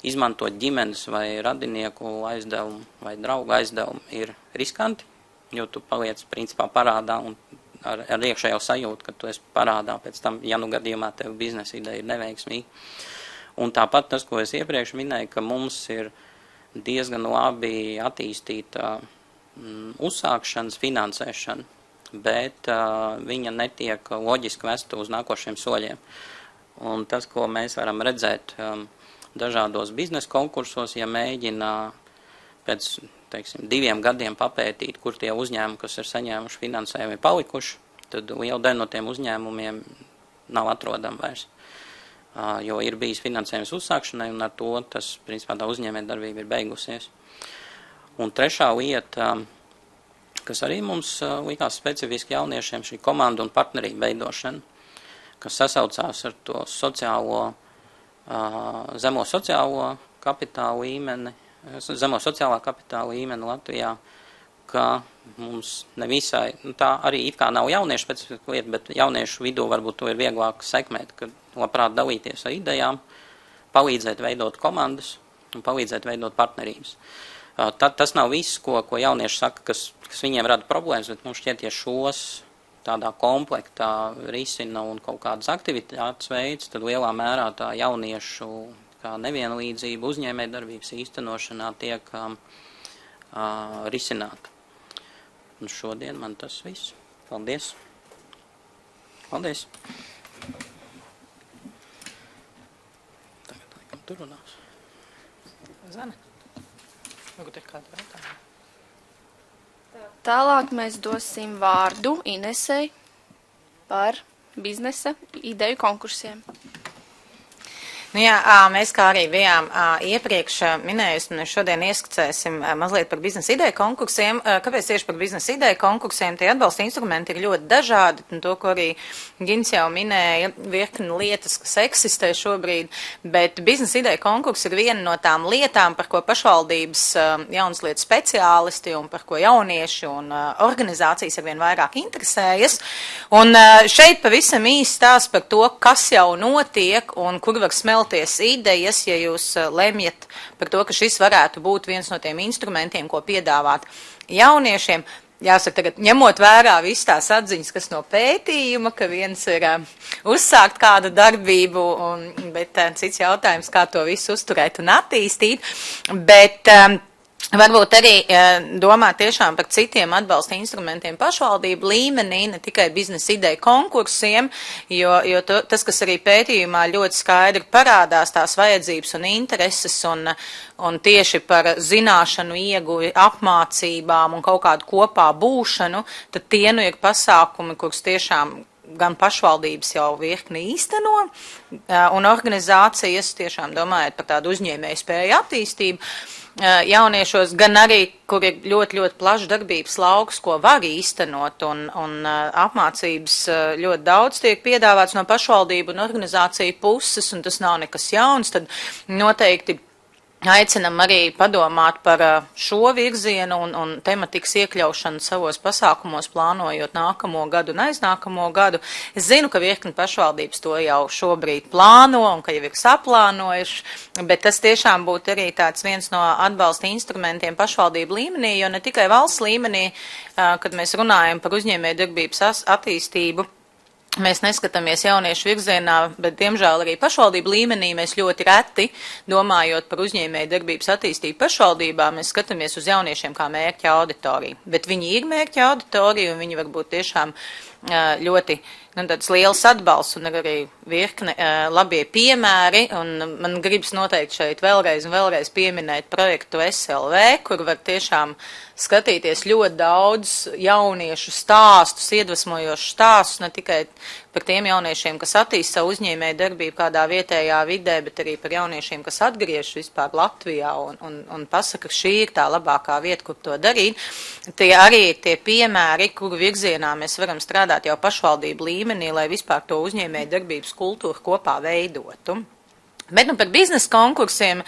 Izmantot ģimenes vai radinieku aizdevumu vai draugu aizdevumu ir riskanti, jo tu paliec principā parādā un ar iekšējo sajūtu, ka tu esi parādā pēc tam, ja gadījumā tev biznesa ideja ir neveiksmīga. Un tāpat tas, ko es iepriekš minēju, ka mums ir diezgan labi attīstīta uzsākšanas finansēšana, bet viņa netiek loģiski vesta uz nākošiem soļiem. Un tas, ko mēs varam redzēt dažādos biznesa konkursos, ja mēģina pēc 2 gadiem papētīt, kur tie uzņēmumi, kas ir saņēmuši finansējumu, ir palikuši, tad liela daļa no tiem uzņēmumiem nav atrodama vairs. Jo ir bijis finansējums uzsākšanai, un ar to tas, principā, tā uzņēmējdarbība ir beigusies. Un trešā lieta, kas arī mums likās specifiski jauniešiem, šī komanda un partnerība veidošana, kas sasaucās ar to zemo sociālā kapitāla līmeni Latvijā, ka mums nevisai, tā arī it kā nav jauniešu specifiska lieta, bet jauniešu vidū varbūt to ir vieglāk sekmēt, ka labprāt dalīties ar idejām, palīdzēt veidot komandas un palīdzēt veidot partnerības. Tas nav viss, ko jaunieši saka, kas viņiem rada problēmas, bet mums šķiet, ja šos tādā komplektā risina un kaut kādas aktivitātes veids, tad lielā mērā tā jauniešu kā nevienlīdzība uzņēmējdarbības īstenošanā tiek risināta. Un šodien man tas viss. Paldies. Paldies. Tagad laikam tur runās. Zana, varbūt ir kāda jautājuma? Tālāk mēs dosim vārdu Inesei par biznesa ideju konkursiem. Nu jā, mēs kā arī bijām iepriekš minējusi, un šodien ieskicēsim mazliet par biznesa ideju konkursiem. Kāpēc tieši par biznesa ideju konkursiem? Tie atbalsta instrumenti ir ļoti dažādi, un to, ko arī Gins jau minēja, virkni lietas, kas eksistē šobrīd, bet biznesa ideju konkurs ir viena no tām lietām, par ko pašvaldības jaunas lietas speciālisti un par ko jaunieši un organizācijas arvien vairāk interesējas. Un šeit pavisam īsti stāsts par to, kas jau notiek un kur var smelties idejas, ja jūs lemjat par to, ka šis varētu būt viens no tiem instrumentiem, ko piedāvāt jauniešiem. Jāsaka, tagad ņemot vērā visu tās atziņas, kas no pētījuma, ka viens ir uzsākt kādu darbību, bet cits jautājums, kā to visu uzturēt un attīstīt. Bet varbūt arī domāt tiešām par citiem atbalsta instrumentiem pašvaldību līmenī, ne tikai biznesa ideju konkursiem, jo tas, kas arī pētījumā ļoti skaidri parādās, tās vajadzības un intereses un tieši par zināšanu ieguvi, apmācībām un kaut kādu kopā būšanu, tad tie nu ir pasākumi, kurus tiešām gan pašvaldības jau virkni īsteno, un organizācijas tiešām domājot par tādu uzņēmēju spēju attīstību, jauniešos, gan arī, kur ir ļoti, ļoti plašs darbības lauks, ko var īstenot, un apmācības ļoti daudz tiek piedāvāts no pašvaldību un organizāciju puses, un tas nav nekas jauns, tad noteikti aicinam arī padomāt par šo virzienu un tematikas iekļaušanu savos pasākumos, plānojot nākamo gadu un aiznākamo gadu. Es zinu, ka virkni pašvaldības to jau šobrīd plāno un ka jau ir saplānojuši, bet tas tiešām būtu arī tāds viens no atbalsta instrumentiem pašvaldību līmenī, jo ne tikai valsts līmenī, kad mēs runājam par uzņēmējdarbības attīstību, mēs neskatāmies jauniešu virzienā, bet, diemžēl, arī pašvaldību līmenī mēs ļoti reti, domājot par uzņēmēju darbības attīstību pašvaldībā, mēs skatāmies uz jauniešiem kā mērķa auditoriju. Bet viņi ir mērķa auditorija, un viņi var būt tiešām ļoti tāds liels atbalsts un arī virkne labie piemēri, un man gribas noteikti šeit vēlreiz un vēlreiz pieminēt projektu SLV, kur var tiešām skatīties ļoti daudz jauniešu stāstus, iedvesmojošus stāstus, ne tikai par tiem jauniešiem, kas attīst savu uzņēmēju darbību kādā vietējā vidē, bet arī par jauniešiem, kas atgriežas vispār Latvijā un pasaka, ka šī ir tā labākā vieta, kur to darīt. Tie arī ir tie piemēri, kuru virzienā mēs varam strādāt jau pašvaldību līmenī, lai vispār to uzņēmēju darbības kultūru kopā veidotu. Bet par biznesa konkursiem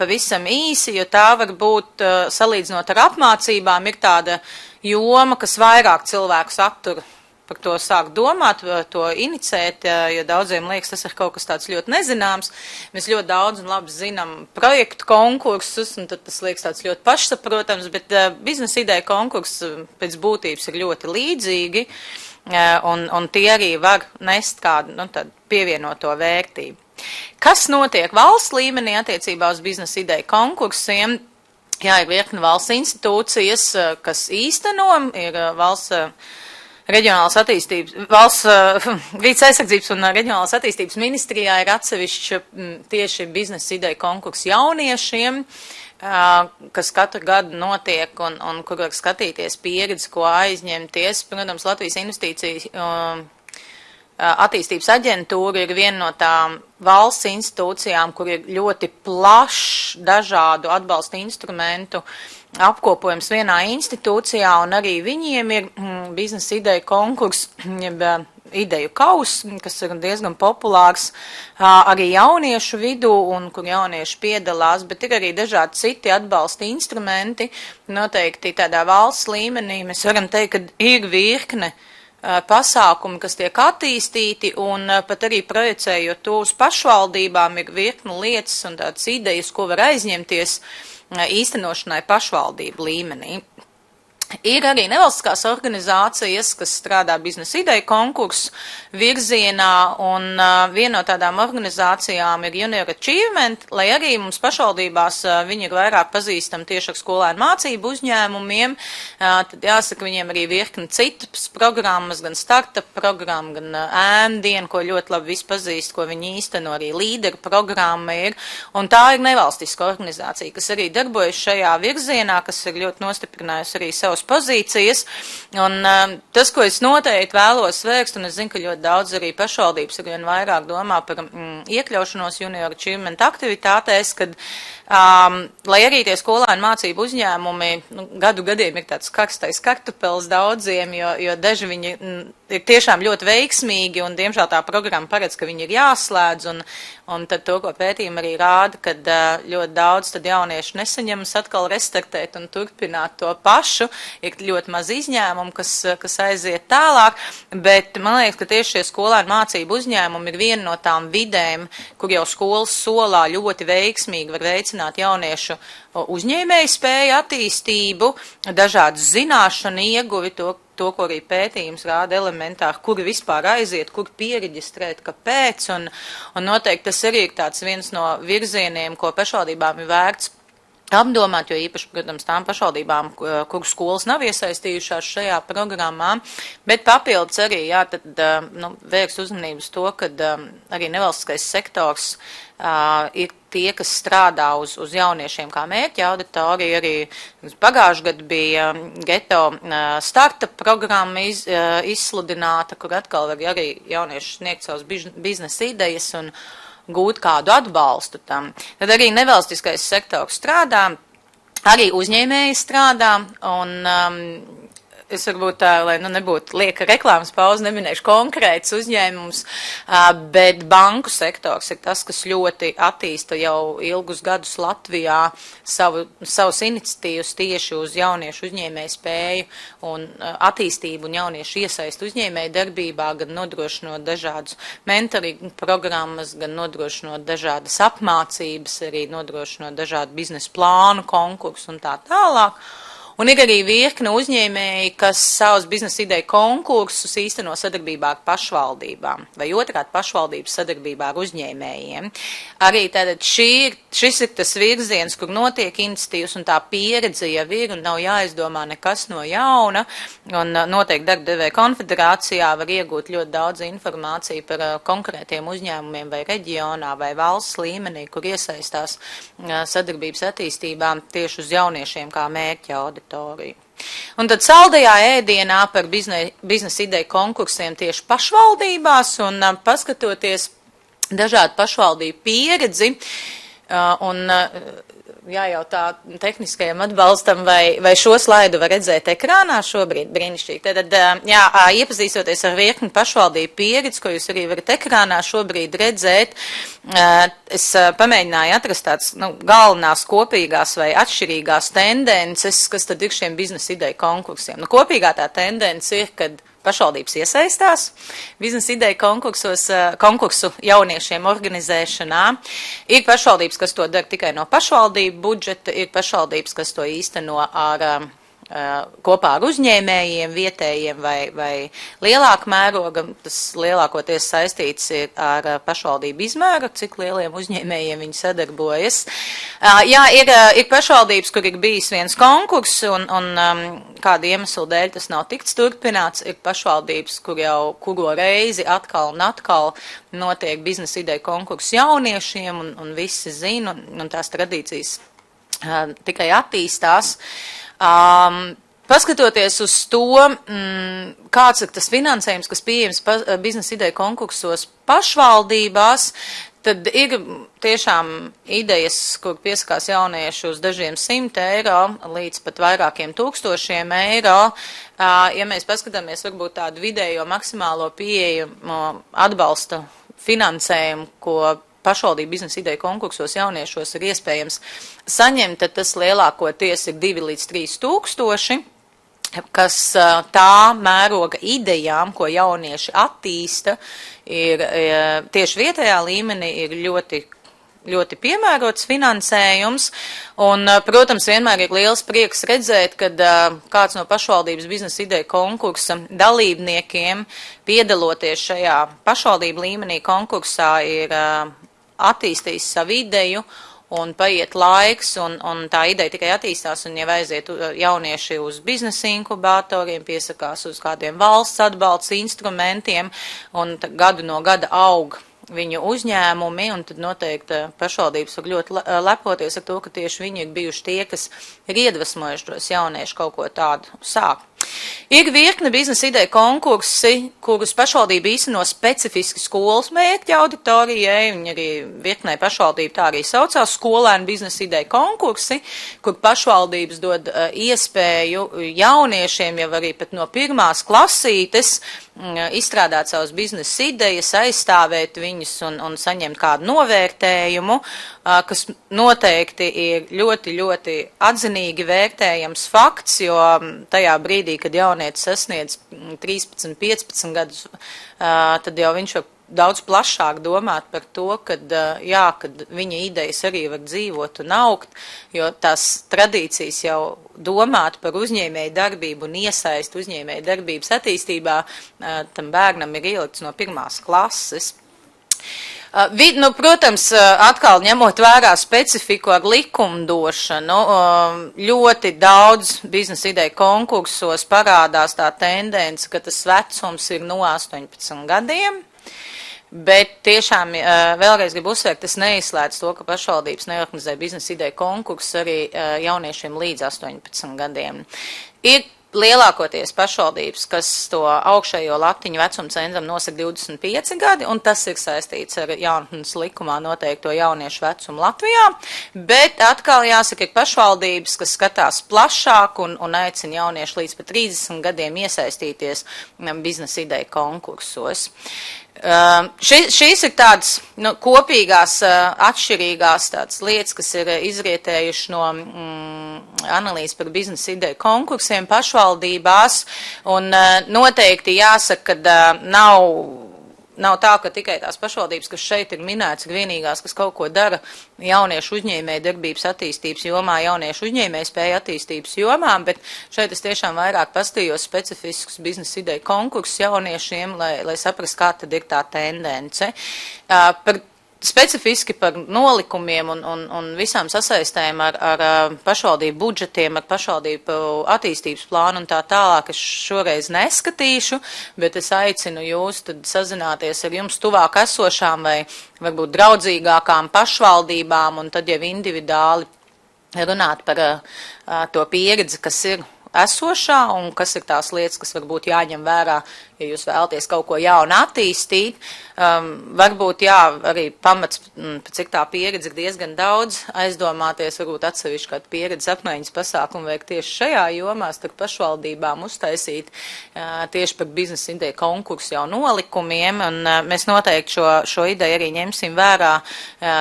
pavisam īsi, jo tā var būt, salīdzinot ar apmācībām, ir tāda joma, kas vairāk cilvēkus aptur par to sāk domāt, to inicēt, jo daudziem liekas, tas ir kaut kas tāds ļoti nezināms. Mēs ļoti daudz un labi zinām projektu konkursus, un tad tas liekas tāds ļoti pašsaprotams, bet biznesa ideja konkurss pēc būtības ir ļoti līdzīgi, un tie arī var nest kādu pievienoto vērtību. Kas notiek valsts līmenī attiecībā uz biznesa ideju konkursiem? Jā, ir virkni valsts institūcijas, kas īsteno, ir valsts reģionālas attīstības, vides aizsardzības un reģionālas attīstības ministrijā ir atsevišķi tieši biznesa ideju konkursu jauniešiem, kas katru gadu notiek un kur var skatīties pieredzi, ko aizņemties. Protams, Latvijas investīcija attīstības aģentūra ir viena no tām valsts institūcijām, kur ir ļoti plašs dažādu atbalsta instrumentu apkopojums vienā institūcijā, un arī viņiem ir biznesa ideja konkurss, jeb ideju kaus, kas ir diezgan populārs arī jauniešu vidū, un kur jaunieši piedalās, bet ir arī dažādi citi atbalsta instrumenti. Noteikti tādā valsts līmenī mēs varam teikt, ka ir virkne pasākumi, kas tiek attīstīti, un pat arī projicējot to uz pašvaldībām, ir virkne lietas un tādas idejas, ko var aizņemties īstenošanai pašvaldību līmenī. Ir arī nevalstiskās organizācijas, kas strādā biznesa ideju konkursu virzienā, un viena no tādām organizācijām ir Junior Achievement, lai arī mums pašvaldībās viņi ir vairāk pazīstami tieši ar skolēnu mācību uzņēmumiem, tad jāsaka, viņiem arī virkni citas programmas, gan startup programma, gan ēndiena, ko ļoti labi visi pazīst, ko viņi īsteno, arī līderu programma ir, un tā ir nevalstiska organizācija, kas arī darbojas šajā virzienā, kas ir ļoti nostiprinājusi arī savus pozīcijas, un tas, ko es noteikti vēlos vērst, un es zinu, ka ļoti daudz arī pašvaldības arvien vairāk domā par iekļaušanos Junior Achievement aktivitātēs, kad, lai arī tie skolēnu mācību uzņēmumi, gadu gadiem ir tāds karstais kartupels daudziem, jo daži viņi ir tiešām ļoti veiksmīgi, un diemžēl tā programma paredz, ka viņi ir jāslēdz, un tad to, ko pētījumi arī rāda, kad ļoti daudz tad jaunieši nesaņemas atkal restartēt un turpināt to pašu, ir ļoti maz izņēmumu, kas aiziet tālāk, bet man liekas, ka tieši šie skolēnu mācību uzņēmumi ir viena no tām vidēm, kur jau skolas solā ļoti veiksmīgi var veicināt jauniešu uzņēmēju spēju attīstību, dažādu zināšanu ieguvi, to, ko arī pētījums rāda elementāri, kur vispār aiziet, kur piereģistrēt, kāpēc, un noteikti tas arī ir tāds viens no virzieniem, ko pašvaldībām ir vērts apdomāt, jo īpaši, protams, tām pašvaldībām, kuru skolas nav iesaistījušās šajā programmā, bet papildus arī, jā, tad vērst uzmanības to, kad arī nevalstiskais sektors ir tie, kas strādā uz jauniešiem kā mērķa auditorija. Arī pagājuši gadu bija geto startup programma izsludināta, kur atkal var arī jaunieši sniegt savus biznesa idejas un gūt kādu atbalstu tam. Tad arī nevalstiskais sektors strādā, arī uzņēmēji strādā, un es varbūt, lai nebūtu lieka reklāmas pauze, neminēšu konkrēts uzņēmums, bet banku sektors ir tas, kas ļoti attīsta jau ilgus gadus Latvijā savus iniciatīvas tieši uz jauniešu uzņēmēju spēju un attīstību un jauniešu iesaistu uzņēmēju darbībā, gan nodrošinot dažādus mentoringu programmas, gan nodrošinot dažādas apmācības, arī nodrošinot dažādu biznesa plānu, konkursu un tā tālāk. Un ir arī virkne uzņēmēji, kas savus biznesa ideju konkursus īsteno sadarbībā ar pašvaldībām, vai otrādi pašvaldības sadarbībā ar uzņēmējiem. Arī tātad šis ir tas virziens, kur notiek iniciatīvas, un tā pieredze jau ir, un nav jāizdomā nekas no jauna, un noteikti Darbdevēju konfederācijā var iegūt ļoti daudz informāciju par konkrētiem uzņēmumiem vai reģionā vai valsts līmenī, kur iesaistās sadarbības attīstībām tieši uz jauniešiem kā mērķa auditoriju. Un tad saldajā ēdienā par biznesa ideju konkursiem tieši pašvaldībās un paskatoties dažādu pašvaldību pieredzi un jājautā tehniskajam atbalstam, vai šo slaidu var redzēt ekrānā šobrīd brīnišķīgi. Tad, iepazīstoties ar virkni pašvaldību pieredzi, ko jūs arī varat ekrānā šobrīd redzēt, es pamēģināju atrast tāds galvenās kopīgās vai atšķirīgās tendences, kas tad ir šiem biznesa ideju konkursiem. Kopīgā tā tendence ir, kad pašvaldības iesaistās biznesa ideju konkursu jauniešiem organizēšanā. Ir pašvaldības, kas to dara tikai no pašvaldību budžeta, ir pašvaldības, kas to īsteno kopā ar uzņēmējiem, vietējiem vai lielāku mēroga. Tas lielākoties saistīts ir ar pašvaldību izmēru, cik lieliem uzņēmējiem viņi sadarbojas. Jā, ir pašvaldības, kur ir bijis viens konkurss un kādu iemeslu dēļ tas nav tikts turpināts. Ir pašvaldības, kur jau kuro reizi atkal un atkal notiek biznesa ideju konkurss jauniešiem un visi zina un tās tradīcijas tikai attīstās. Paskatoties uz to, kāds ir tas finansējums, kas pieejams biznesa ideju konkursos pašvaldībās, tad ir tiešām idejas, kur piesakās jaunieši uz dažiem 100 eiro līdz pat vairākiem tūkstošiem eiro. Ja mēs paskatāmies varbūt tādu vidējo maksimālo pieejamu atbalsta finansējumu, ko pašvaldību biznesa ideju konkursos jauniešos ir iespējams saņemt, tad tas lielākoties ir 2 līdz 3 tūkstoši, kas tā mēroga idejām, ko jaunieši attīsta, ir tieši vietējā līmenī ir ļoti piemērots finansējums, un, protams, vienmēr ir liels prieks redzēt, kad kāds no pašvaldības biznesa ideju konkursa dalībniekiem, piedaloties šajā pašvaldību līmenī konkursā, ir attīstījis savu ideju, un paiet laiks, un tā ideja tikai attīstās, un jau aiziet jaunieši uz biznesa inkubatoriem, piesakās uz kādiem valsts atbalsts instrumentiem, un gadu no gada aug viņu uzņēmumi, un tad noteikti pašvaldības var ļoti lepoties ar to, ka tieši viņi ir bijuši tie, kas ir iedvesmojuši tos jaunieši kaut ko tādu sākt. Ir virkne biznesa ideju konkursi, kurus pašvaldība īsteno specifiski skolas mērķa auditorijai, viņi arī virknē pašvaldība tā arī saucās skolēnu biznesa ideju konkursi, kur pašvaldības dod iespēju jauniešiem jau arī pat no 1. klasītes izstrādāt savas biznesa idejas, aizstāvēt viņus un saņemt kādu novērtējumu, kas noteikti ir ļoti, ļoti atzinīgi vērtējams fakts, jo tajā brīdī, kad jaunietis sasniedz 13, 15 gadus, tad jau viņš var daudz plašāk domāt par to, kad viņa idejas arī var dzīvot un augt, jo tās tradīcijas jau domāt par uzņēmēju darbību un iesaist uzņēmēju darbības attīstībā, tam bērnam ir ielikts no 1. klases. Protams, atkal ņemot vērā specifiku ar likumdošanu, ļoti daudz biznesa ideju konkursos parādās tā tendence, ka tas vecums ir no 18 gadiem. Bet tiešām vēlreiz gribu uzsvērt, tas neizslēdz to, ka pašvaldības neorganizē biznesa ideju konkursu arī jauniešiem līdz 18 gadiem. Ir lielākoties pašvaldības, kas to augšējo latiņu vecumu centram nosaka 25 gadi, un tas ir saistīts ar jaunatnes likumā noteikto jauniešu vecumu Latvijā, bet atkal jāsaka, ir pašvaldības, kas skatās plašāk un aicina jauniešu līdz pat 30 gadiem iesaistīties biznesa ideju konkursos. Šīs ir tādas kopīgās, atšķirīgās tādas lietas, kas ir izrietējuši no analīzes par biznesa ideju konkursiem pašvaldībās, un noteikti jāsaka, ka nav tā, ka tikai tās pašvaldības, kas šeit ir minēts, ir vienīgās, kas kaut ko dara jauniešu uzņēmēju darbības attīstības jomā, jauniešu uzņēmēju spēju attīstības jomā, bet šeit es tiešām vairāk pastījos specifiskus biznesa ideju konkursus jauniešiem, lai saprast, kā tad ir tā tendence. Specifiski par nolikumiem un visām sasaistēm ar pašvaldību budžetiem, ar pašvaldību attīstības plānu un tā tālāk es šoreiz neskatīšu, bet es aicinu jūs tad sazināties ar jums tuvāk esošām vai varbūt draudzīgākām pašvaldībām un tad jau individuāli runāt par to pieredzi, kas ir esošā un kas ir tās lietas, kas varbūt jāņem vērā, ja jūs vēlaties kaut ko jaunu attīstīt. Varbūt arī pamats, cik tā pieredze ir diezgan daudz, aizdomāties, varbūt atsevišķi kādu pieredzes apmaiņas pasākumu veikt tieši šajā jomā, starp pašvaldībām uztaisīt tieši par biznesa ideju konkursu jau nolikumiem, un mēs noteikti šo ideju arī ņemsim vērā,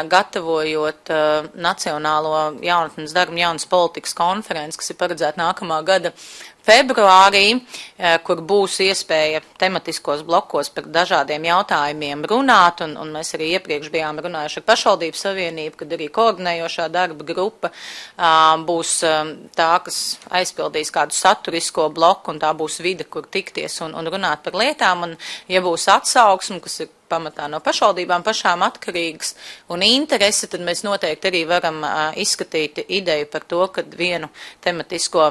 gatavojot Nacionālo jaunatnes darba un jaunas politikas konferenci, kas ir paredzēta nākamā gada februārī, kur būs iespēja tematiskos blokos par dažādiem jautājumiem runāt, un mēs arī iepriekš bijām runājuši ar Pašvaldības savienību, kad arī koordinējošā darba grupa būs tā, kas aizpildīs kādu saturisko bloku, un tā būs vide, kur tikties un runāt par lietām, un ja būs atsauksme, kas ir pamatā no pašvaldībām pašām atkarīgas un interese, tad mēs noteikti arī varam izskatīt ideju par to, kad vienu tematisko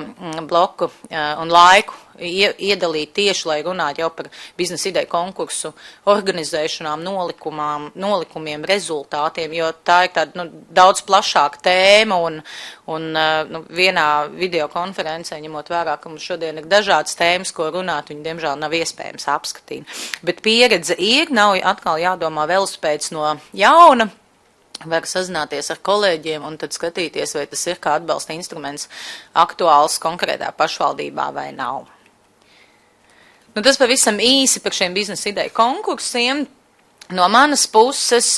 bloku un laiku iedalīt tieši, lai runātu jau par biznesa ideju konkursu organizēšanām, nolikumiem, rezultātiem, jo tā ir tāda daudz plašāka tēma un vienā videokonferencē, ņemot vērā, ka mums šodien ir dažādas tēmas, ko runāt, viņi diemžēl nav iespējams apskatīt. Bet pieredze ir, nav atkal jādomā velospēds no jauna, var sazināties ar kolēģiem un tad skatīties, vai tas ir kā atbalsta instruments aktuāls konkrētā pašvaldībā vai nav. Tas pavisam īsi par šiem biznesa ideju konkursiem. No manas puses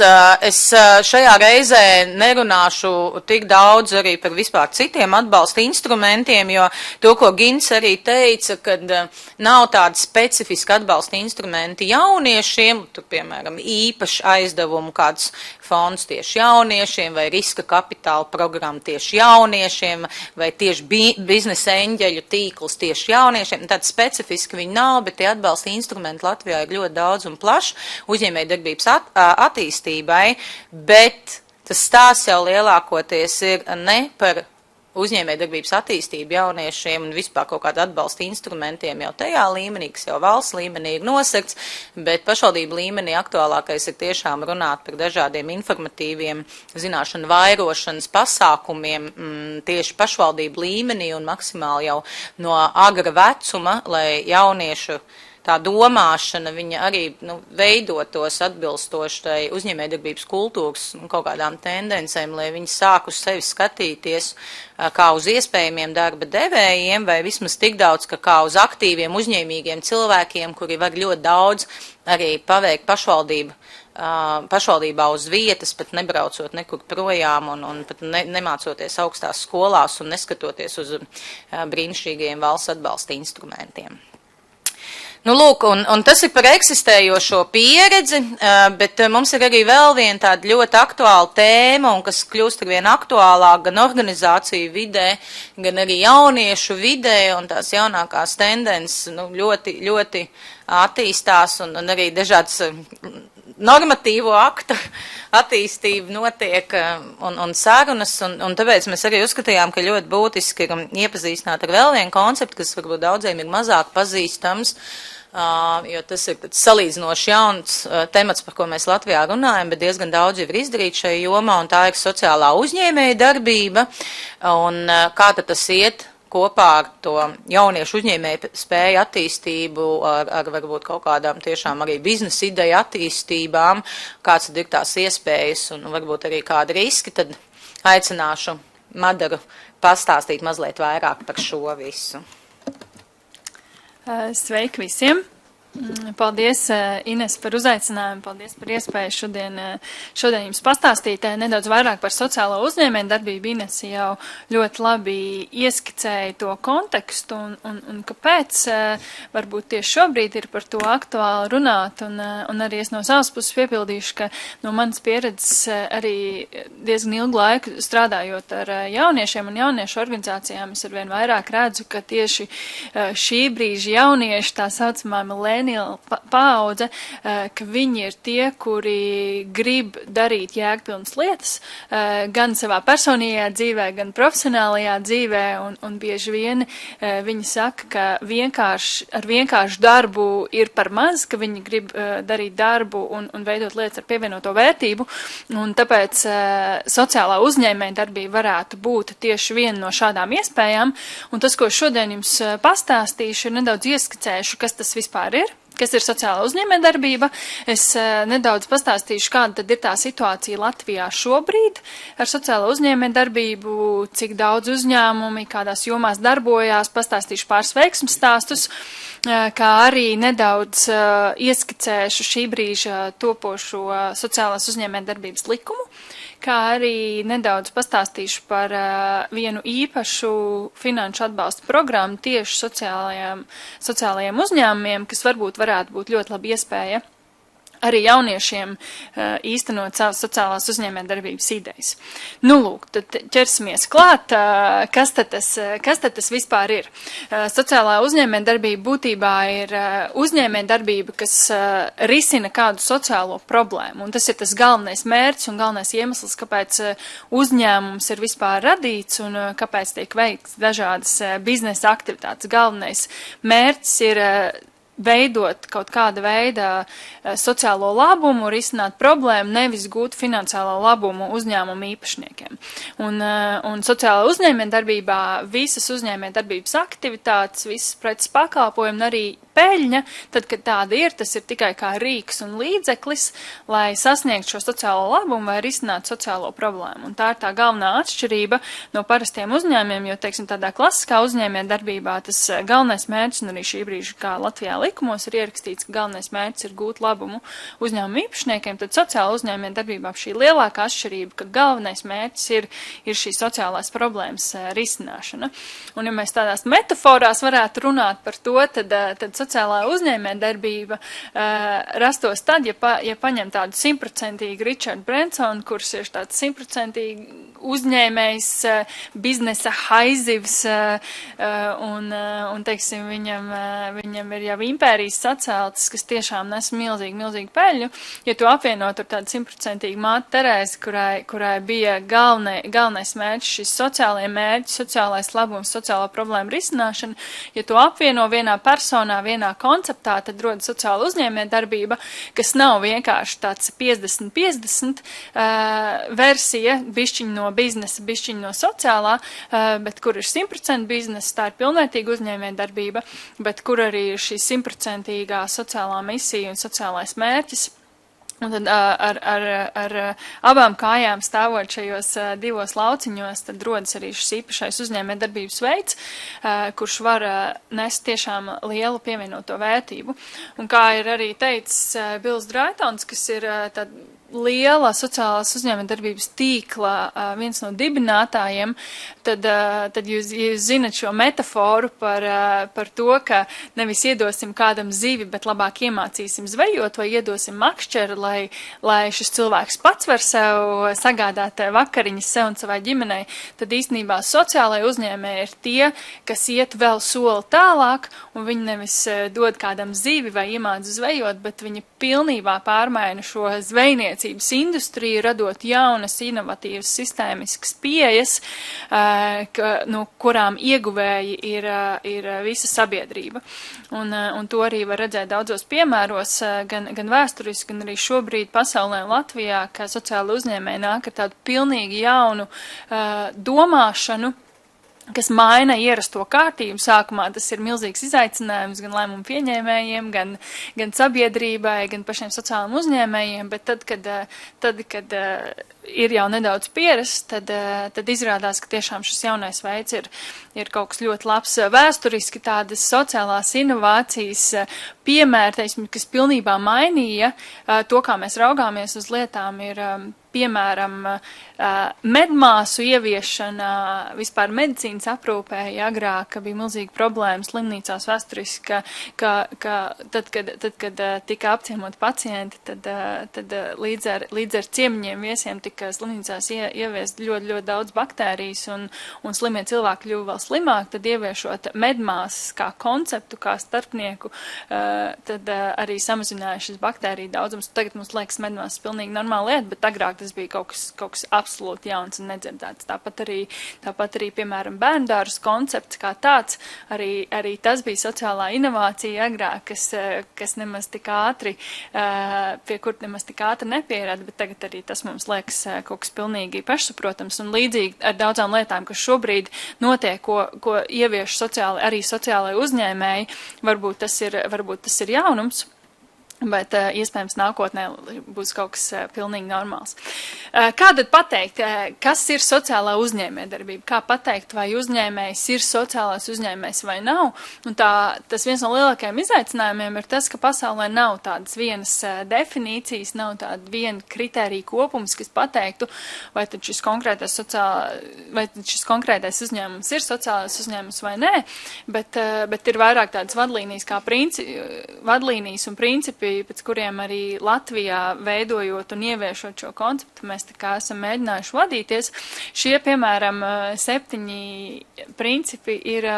es šajā reizē nerunāšu tik daudz arī par vispār citiem atbalsta instrumentiem, jo to, ko Gins arī teica, kad nav tādi specifiski atbalsta instrumenti jauniešiem, tur, piemēram, īpaši aizdevumu kāds fonds tieši jauniešiem vai riska kapitāla programma tieši jauniešiem vai tieši biznesa eņģeļu tīkls tieši jauniešiem. Tādi specifiski viņi nav, bet tie atbalsta instrumenti Latvijā ir ļoti daudz un plaši uzņēmējdarbības attīstībai, bet tas stāsts jau lielākoties ir ne par uzņēmējdarbības attīstību jauniešiem un vispār kaut kādu atbalsta instrumentiem jau tajā līmenī, kas jau valsts līmenī ir nosakts, bet pašvaldību līmenī aktuālākais ir tiešām runāt par dažādiem informatīviem zināšanu vairošanas pasākumiem tieši pašvaldību līmenī un maksimāli jau no agra vecuma, lai jauniešu tā domāšana, viņa arī veidotos atbilstoši tai uzņēmējdarbības kultūras kaut kādām tendencēm, lai viņi sāk uz sevi skatīties kā uz iespējamiem darba devējiem, vai vismaz tik daudz, ka kā uz aktīviem, uzņēmīgiem cilvēkiem, kuri var ļoti daudz arī paveikt pašvaldībā uz vietas, pat nebraucot nekur projām un pat nemācoties augstās skolās un neskatoties uz brīnišķīgiem valsts atbalsta instrumentiem. Lūk, un tas ir par eksistējošo pieredzi, bet mums ir arī vēl viena tāda ļoti aktuāla tēma, un kas kļūst ar vien aktuālāk gan organizāciju vidē, gan arī jauniešu vidē, un tās jaunākās tendences ļoti, ļoti attīstās, un arī dažādas normatīvo aktu attīstība notiek un sarunas, un tāpēc mēs arī uzskatījām, ka ļoti būtiski ir iepazīstināt ar vēl vienu konceptu, kas varbūt daudziem ir mazāk pazīstams, jo tas ir salīdzinoši jauns temats, par ko mēs Latvijā runājam, bet diezgan daudz jau ir izdarīts šajā jomā, un tā ir sociālā uzņēmēja darbība, un kā tad tas iet kopā ar to jauniešu uzņēmēju spēju attīstību, ar varbūt kaut kādām tiešām arī biznesa ideju attīstībām, kāds tad ir tās iespējas un varbūt arī kādi riski, tad aicināšu Madaru pastāstīt mazliet vairāk par šo visu. Sveiki visiem! Paldies, Ines, par uzaicinājumu, paldies par iespēju šodien jums pastāstīt nedaudz vairāk par sociālo uzņēmēju darbību. Ines jau ļoti labi ieskicēja to kontekstu un kāpēc varbūt tieši šobrīd ir par to aktuāli runāt, un arī es no savas puses piepildīšu, ka no manas pieredzes arī diezgan ilgu laiku strādājot ar jauniešiem un jauniešu organizācijām, es arvien vairāk redzu, ka tieši šī brīža jaunieši, tā saucamā milēniāla paudze, ka viņi ir tie, kuri grib darīt jēgpilnas lietas, gan savā personīgajā dzīvē, gan profesionālajā dzīvē, un bieži vien viņi saka, ka ar vienkāršu darbu ir par maz, ka viņi grib darīt darbu un veidot lietas ar pievienoto vērtību, un tāpēc sociālā uzņēmēja darbība varētu būt tieši viena no šādām iespējām, un tas, ko šodien jums pastāstīšu, ir nedaudz ieskicējuši, kas tas vispār ir. Kas ir sociāla uzņēmējdarbība. Es nedaudz pastāstīšu, kāda tad ir tā situācija Latvijā šobrīd ar sociālo uzņēmējdarbību, cik daudz uzņēmumi, kādās jomās darbojās, pastāstīšu pāris veiksmes stāstus, kā arī nedaudz ieskicēšu šī brīža topošo sociālās uzņēmējdarbības likumu, kā arī nedaudz pastāstīšu par vienu īpašu finanšu atbalsta programmu tieši sociālajiem uzņēmumiem, kas varētu būt ļoti laba iespēja arī jauniešiem īstenot savas sociālās uzņēmējdarbības idejas. Nu, lūk, tad ķersimies klāt, kas tad tas vispār ir. Sociālā uzņēmējdarbība būtībā ir uzņēmējdarbība, kas risina kādu sociālo problēmu, un tas ir tas galvenais mērķis un galvenais iemesls, kāpēc uzņēmums ir vispār radīts un kāpēc tiek veikts dažādas biznesa aktivitātes. Galvenais mērķis ir veidot kaut kāda veida sociālo labumu, risināt problēmu, nevis gūt finansiālo labumu uzņēmumu īpašniekiem. Un sociālā uzņēmējdarbībā visas uzņēmējdarbības aktivitātes, visas preces pakalpojumi un arī peļņa, tad, kad tāda ir, tas ir tikai kā rīks un līdzeklis, lai sasniegtu šo sociālo labumu vai risinātu sociālo problēmu. Un tā ir tā galvenā atšķirība no parastiem uzņēmiem, jo, teiksim, tādā klasiskā uzņēmējdarbībā tas galvenais mērķis, un arī šī brīža, kā Latvijā likumos ir ierakstīts, ka galvenais mērķis ir gūt labumu uzņēmumu īpašniekiem, tad sociāla uzņēmējdarbībā šī lielākā atšķirība, ka galvenais mērķis ir šī sociālās problēmas risināšana. Un, ja mēs tādās metaforās varētu runāt par to, tad sociālā uzņēmējdarbība rastos tad, ja paņem tādu 100% Richardu Bransonu, kurš ir tāds 100% uzņēmējs, biznesa haizivs, un teiksim, viņam ir jau impērijas saceltas, kas tiešām nes milzīgu peļņu. Ja tu apvienot ar tādu 100% māti Terēzi, kurai bija galvenais mērķis, šis sociālajie mērķi, sociālais labums, sociālā problēma risināšana, ja tu apvieno vienā personā, vienā konceptā, tad rodas sociāla uzņēmējdarbība, kas nav vienkārši tāds 50-50 versija, bišķiņ no biznesa, bišķiņ no sociālā, bet kur ir 100% biznesa, tā ir pilnvērtīga uzņēmējdarbība, bet kur arī ir šī 100% sociālā misija un sociālais mērķis. Un tad ar abām kājām stāvot šajos divos lauciņos, tad rodas arī šis īpašais uzņēmējdarbības veids, kurš var nest tiešām lielu pievienoto vērtību. Un kā ir arī teicis Bills Draitons, kas ir liela sociālās uzņēmējdarbības tīkla viens no dibinātājiem, tad jūs zinat šo metaforu par to, ka nevis iedosim kādam zivi, bet labāk iemācīsim zvejot vai iedosim makšķeru, lai šis cilvēks pats var sev sagādāt vakariņas sev un savai ģimenei, tad īstenībā sociālai uzņēmēji ir tie, kas iet vēl soli tālāk, un viņi nevis dod kādam zivi vai iemāca zvejot, bet viņi pilnībā pārmaina šo zvejniecības industriju, radot jaunas, inovatīvas, sistēmiskas pieejas, no kurām ieguvēji ir visa sabiedrība. Un to arī var redzēt daudzos piemēros, gan vēsturiski, gan arī šobrīd pasaulē un Latvijā, ka sociāla uzņēmēji nāk ar tādu pilnīgi jaunu domāšanu, kas maina ierasto kārtību. Sākumā tas ir milzīgs izaicinājums gan lēmumu pieņēmējiem, gan sabiedrībai, gan pašiem sociālajiem uzņēmējiem, bet tad, kad ir jau nedaudz pierasts, tad izrādās, ka tiešām šis jaunais veids ir kaut kas ļoti labs vēsturiski, tādas sociālās inovācijas piemēri, teiksim, kas pilnībā mainīja to, kā mēs raugāmies uz lietām, ir piemēram, medmāsu ieviešana vispār medicīnas aprūpē, agrāk bija milzīga problēma slimnīcās vēsturiski, ka tad, kad tika apciemot pacienti, tad līdz ar ciemiņiem viesiem tika slimnīcās ieviest ļoti daudz baktērijas un slimie cilvēki kļuva vēl slimāk, tad ieviešot medmāsas kā konceptu, kā starpnieku, tad arī samazināja šis baktēriju daudzums. Tagad mums liekas medmāsas pilnīgi normāla lieta, bet agrāk tas bija kaut kas absolūti jauns un nedzirdēts. Tāpat arī, piemēram, bērndāras koncepts kā tāds, arī tas bija sociālā inovācija agrāk, kas nemaz tik ātri, pie kur nemaz tik ātri nepierada, bet tagad arī tas mums liekas kaut kas pilnīgi pašsaprotams un līdzīgi ar daudzām lietām, kas šobrīd notiek, ko ievieš arī sociālai uzņēmēji, varbūt tas ir jaunums. Bet iespējams nākotnē būs kaut kas pilnīgi normāls. Kā tad pateikt, kas ir sociālā uzņēmējdarbība? Kā pateikt, vai uzņēmējs ir sociālais uzņēmējs vai nav? Un tas viens no lielākajiem izaicinājumiem ir tas, ka pasaulē nav tādas vienas definīcijas, nav tāda viena kritērija kopums, kas pateiktu, vai tad šis konkrētais uzņēmums ir sociālais uzņēmums vai nē, bet ir vairāk tādas vadlīnijas un principi, pēc kuriem arī Latvijā veidojot un ieviešot šo konceptu, mēs tā kā esam mēģinājuši vadīties. Šie, piemēram, 7 principi ir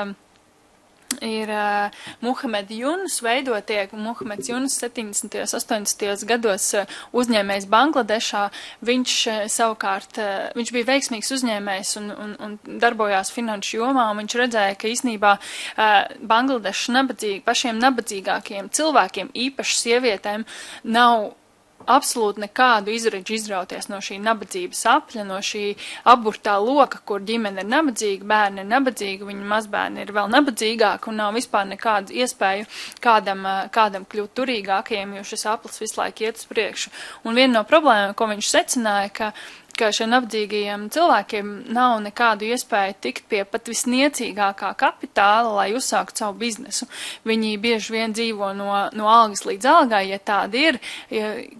Muhameda Junus veidotie. Muhameds Junus 70. 80. gados uzņēmējs Bangladešā. Viņš savukārt, viņš bija veiksmīgs uzņēmējs un darbojās finanšu jomā, un viņš redzēja, ka īsnībā Bangladeša pašiem nabadzīgākiem cilvēkiem, īpaši sievietēm, nav absolūti nekādu izredzi izrauties no šī nabadzības apļa, no šī aburtā loka, kur ģimene ir nabadzīga, bērni ir nabadzīgi, viņu mazbērni ir vēl nabadzīgāki un nav vispār nekādu iespēju kādam kļūt turīgākiem, jo šis aplis visu laiku iet uz priekšu. Un viena no problēmām, ko viņš secināja, ka šiem nabadzīgajiem cilvēkiem nav nekādu iespēju tikt pie pat visniecīgākā kapitāla, lai uzsāktu savu biznesu. Viņi bieži vien dzīvo no algas līdz algai, ja tāda ir,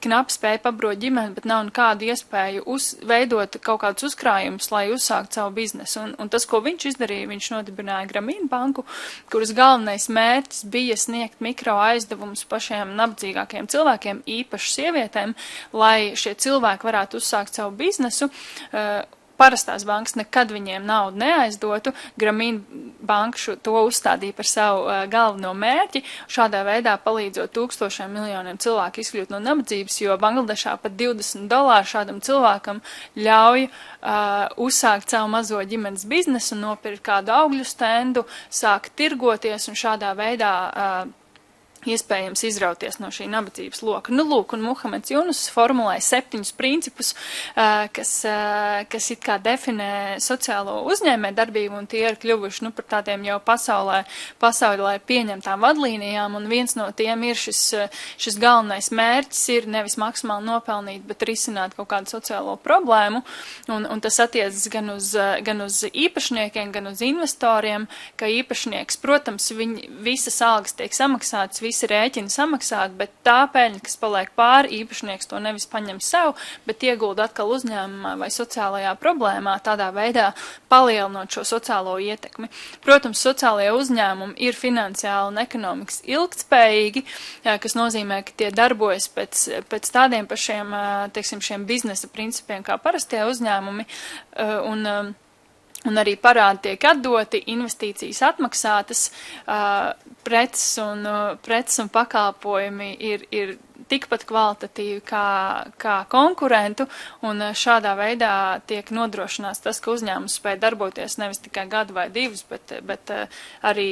knapi spēja pabrot ģimeni, bet nav nekādu iespēju veidot kaut kādus uzkrājumus, lai uzsāktu savu biznesu. Un tas, ko viņš izdarīja, viņš nodibināja Gramīnu banku, kuras galvenais mērķis bija sniegt mikro aizdevumus pašiem nabadzīgākiem cilvēkiem, īpaši sievietēm, lai šie cilvēki varētu uzsākt savu biznesu. Parastās bankas nekad viņiem naudu neaizdotu, Gramīna banka to uzstādīja par savu galveno mērķi, šādā veidā palīdzot tūkstošiem miljoniem cilvēku izkļūt no nabadzības, jo Bangladešā pat $20 šādam cilvēkam ļauj uzsākt savu mazo ģimenes biznesu, nopirkt kādu augļu stendu, sākt tirgoties un šādā veidā iespējams izrauties no šī nabadzības loka. Nu, lūk, un Muhameds Junus formulēja 7 principus, kas it kā definē sociālo uzņēmē darbību, un tie ir kļuvuši, par tādiem jau pasaulē pieņemtām vadlīnijām, un viens no tiem ir šis galvenais mērķis ir nevis maksimāli nopelnīt, bet risināt kaut kādu sociālo problēmu, un tas attiecas gan uz īpašniekiem, gan uz investoriem, ka īpašnieks, protams, visas algas tiek samaksātas, visi rēķini samaksāt, bet tā peļņa, kas paliek pāri, īpašnieks to nevis paņem sev, bet iegulda atkal uzņēmumā vai sociālajā problēmā, tādā veidā palielinot šo sociālo ietekmi. Protams, sociālajie uzņēmumi ir finansiāli un ekonomikas ilgtspējīgi, kas nozīmē, ka tie darbojas pēc tādiem pašiem, teiksim, šiem biznesa principiem kā parastie uzņēmumi, un arī parādi tiek atdoti, investīcijas atmaksātas, preces un pakalpojumi ir tikpat kvalitatīvi kā konkurentu, un šādā veidā tiek nodrošināts tas, ka uzņēmums spēj darboties nevis tikai gadu vai 2, bet arī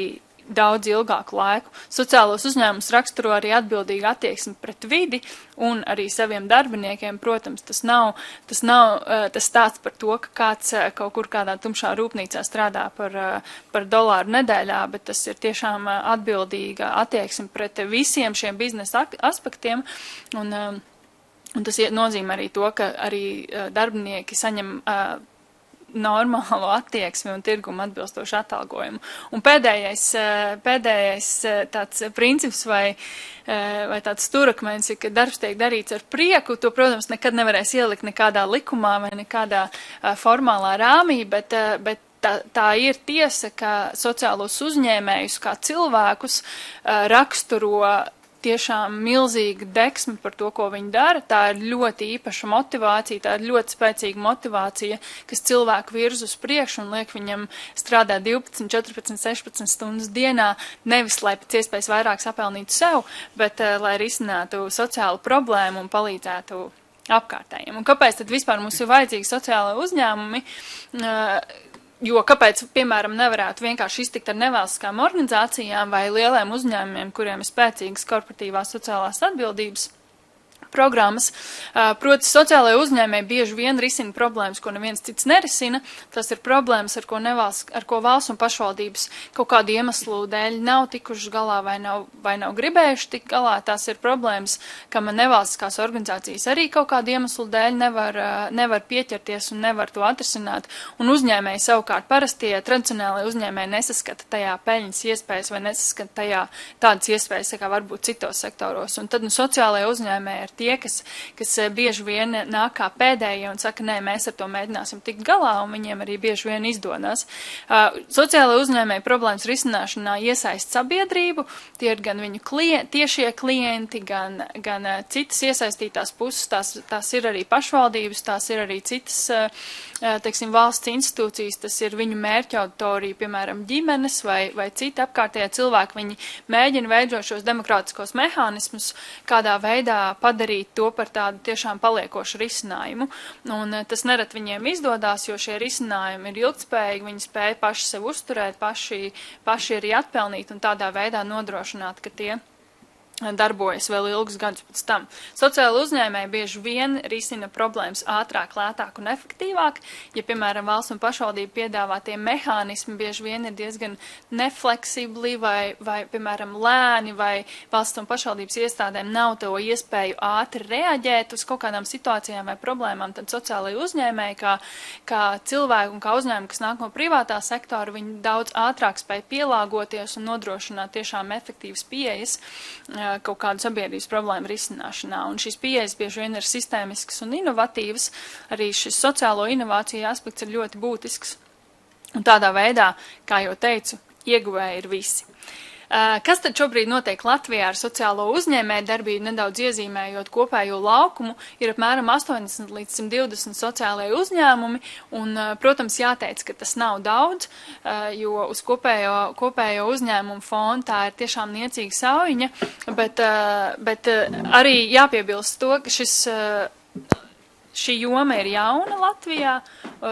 daudz ilgāku laiku. Sociālos uzņēmumus raksturo arī atbildīga attieksme pret vidi un arī saviem darbiniekiem. Protams, tas nav stāsts par to, ka kāds kaut kur kādā tumšā rūpnīcā strādā par $1 nedēļā, bet tas ir tiešām atbildīga attieksme pret visiem šiem biznesa aspektiem. Un tas nozīmē arī to, ka arī darbinieki saņem normālo attieksmi un tirgumu atbilstošu atalgojumu. Un pēdējais tāds princips vai tāds stūrakmenis ir, ka darbs tiek darīts ar prieku. To, protams, nekad nevarēs ielikt nekādā likumā vai nekādā formālā rāmī, bet tā ir tiesa, ka sociālos uzņēmējus kā cilvēkus raksturo tiešām milzīga deksme par to, ko viņi dara. Tā ir ļoti īpaša motivācija, tā ir ļoti spēcīga motivācija, kas cilvēku virz uz priekšu un liek viņam strādāt 12, 14, 16 stundas dienā, nevis lai pēc iespējas vairāk sapelnītu sev, bet lai risinātu sociālu problēmu un palīdzētu apkārtējiem. Un kāpēc tad vispār mums ir vajadzīgi sociālai uzņēmumi? Jo kāpēc, piemēram, nevarētu vienkārši iztikt ar nevalstiskām organizācijām vai lieliem uzņēmumiem, kuriem ir spēcīgas korporatīvās sociālās atbildības programmas. Proti, sociālajie uzņēmēji bieži vien risina problēmas, ko neviens cits nerisina. Tas ir problēmas, ar ko valsts un pašvaldības kaut kādu iemeslu dēļ nav tikušas galā vai nav gribējuši tikt galā. Tās ir problēmas, kam nevalstiskās organizācijas arī kaut kādu iemeslu dēļ nevar pieķerties un nevar to atrisināt. Un uzņēmēji savukārt parastie tradicionālajie uzņēmēji nesaskata tajā peļņas iespējas vai nesaskata tajā tādas iespējas, kā varbūt citos sektoros. Un tad sociālajie uzņēmēji ir tie, kas bieži vien nāk kā pēdējie un saka, nē, mēs ar to mēģināsim tikt galā, un viņiem arī bieži vien izdodas. Sociālai uzņēmēji problēmas risināšanā iesaist sabiedrību, tie ir gan viņu tiešie klienti, gan citas iesaistītās puses, tās ir arī pašvaldības, tās ir arī citas, teiksim, valsts institūcijas, tas ir viņu mērķa auditorija, piemēram, ģimenes vai citi apkārtējie cilvēki, viņi mēģina veidot šos demokrātiskos mehānismus, kādā veidā padarīt to par tādu tiešām paliekošu risinājumu. Un tas nerad viņiem izdodās, jo šie risinājumi ir ilgtspējīgi, viņi spēja paši sev uzturēt, paši arī atpelnīt un tādā veidā nodrošināt, ka tie darbojas vēl ilgus gadus pēc tam. Sociāli uzņēmēji bieži vien risina problēmas ātrāk, lētāk un efektīvāk. Ja, piemēram, valsts un pašvaldība piedāvātie mehānismi bieži vien ir diezgan nefleksibli vai piemēram, lēni, vai valsts un pašvaldības iestādēm nav to iespēju ātri reaģēt uz kaut kādām situācijām vai problēmām, tad sociālai uzņēmēji, kā cilvēki un kā uzņēmumi, kas nāk no privātā sektora, viņi daudz ātrāk spēj pielāgoties un nodrošināt tiešām efektīvas pieejas kaut kādu sabiedrības problēmu risināšanā. Un šīs pieejas bieži vien ir sistēmiskas un inovatīvas. Arī šis sociālo inovāciju aspekts ir ļoti būtisks. Un tādā veidā, kā jau teicu, ieguvēji ir visi. Kas tad šobrīd notiek Latvijā ar sociālo uzņēmēju darbību, nedaudz iezīmējot kopējo laukumu, ir apmēram 80 līdz 120 sociālajie uzņēmumi, un, protams, jāteic, ka tas nav daudz, jo uz kopējo uzņēmumu fonu tā ir tiešām niecīga saujiņa, bet arī jāpiebilst to, ka šī joma ir jauna Latvijā,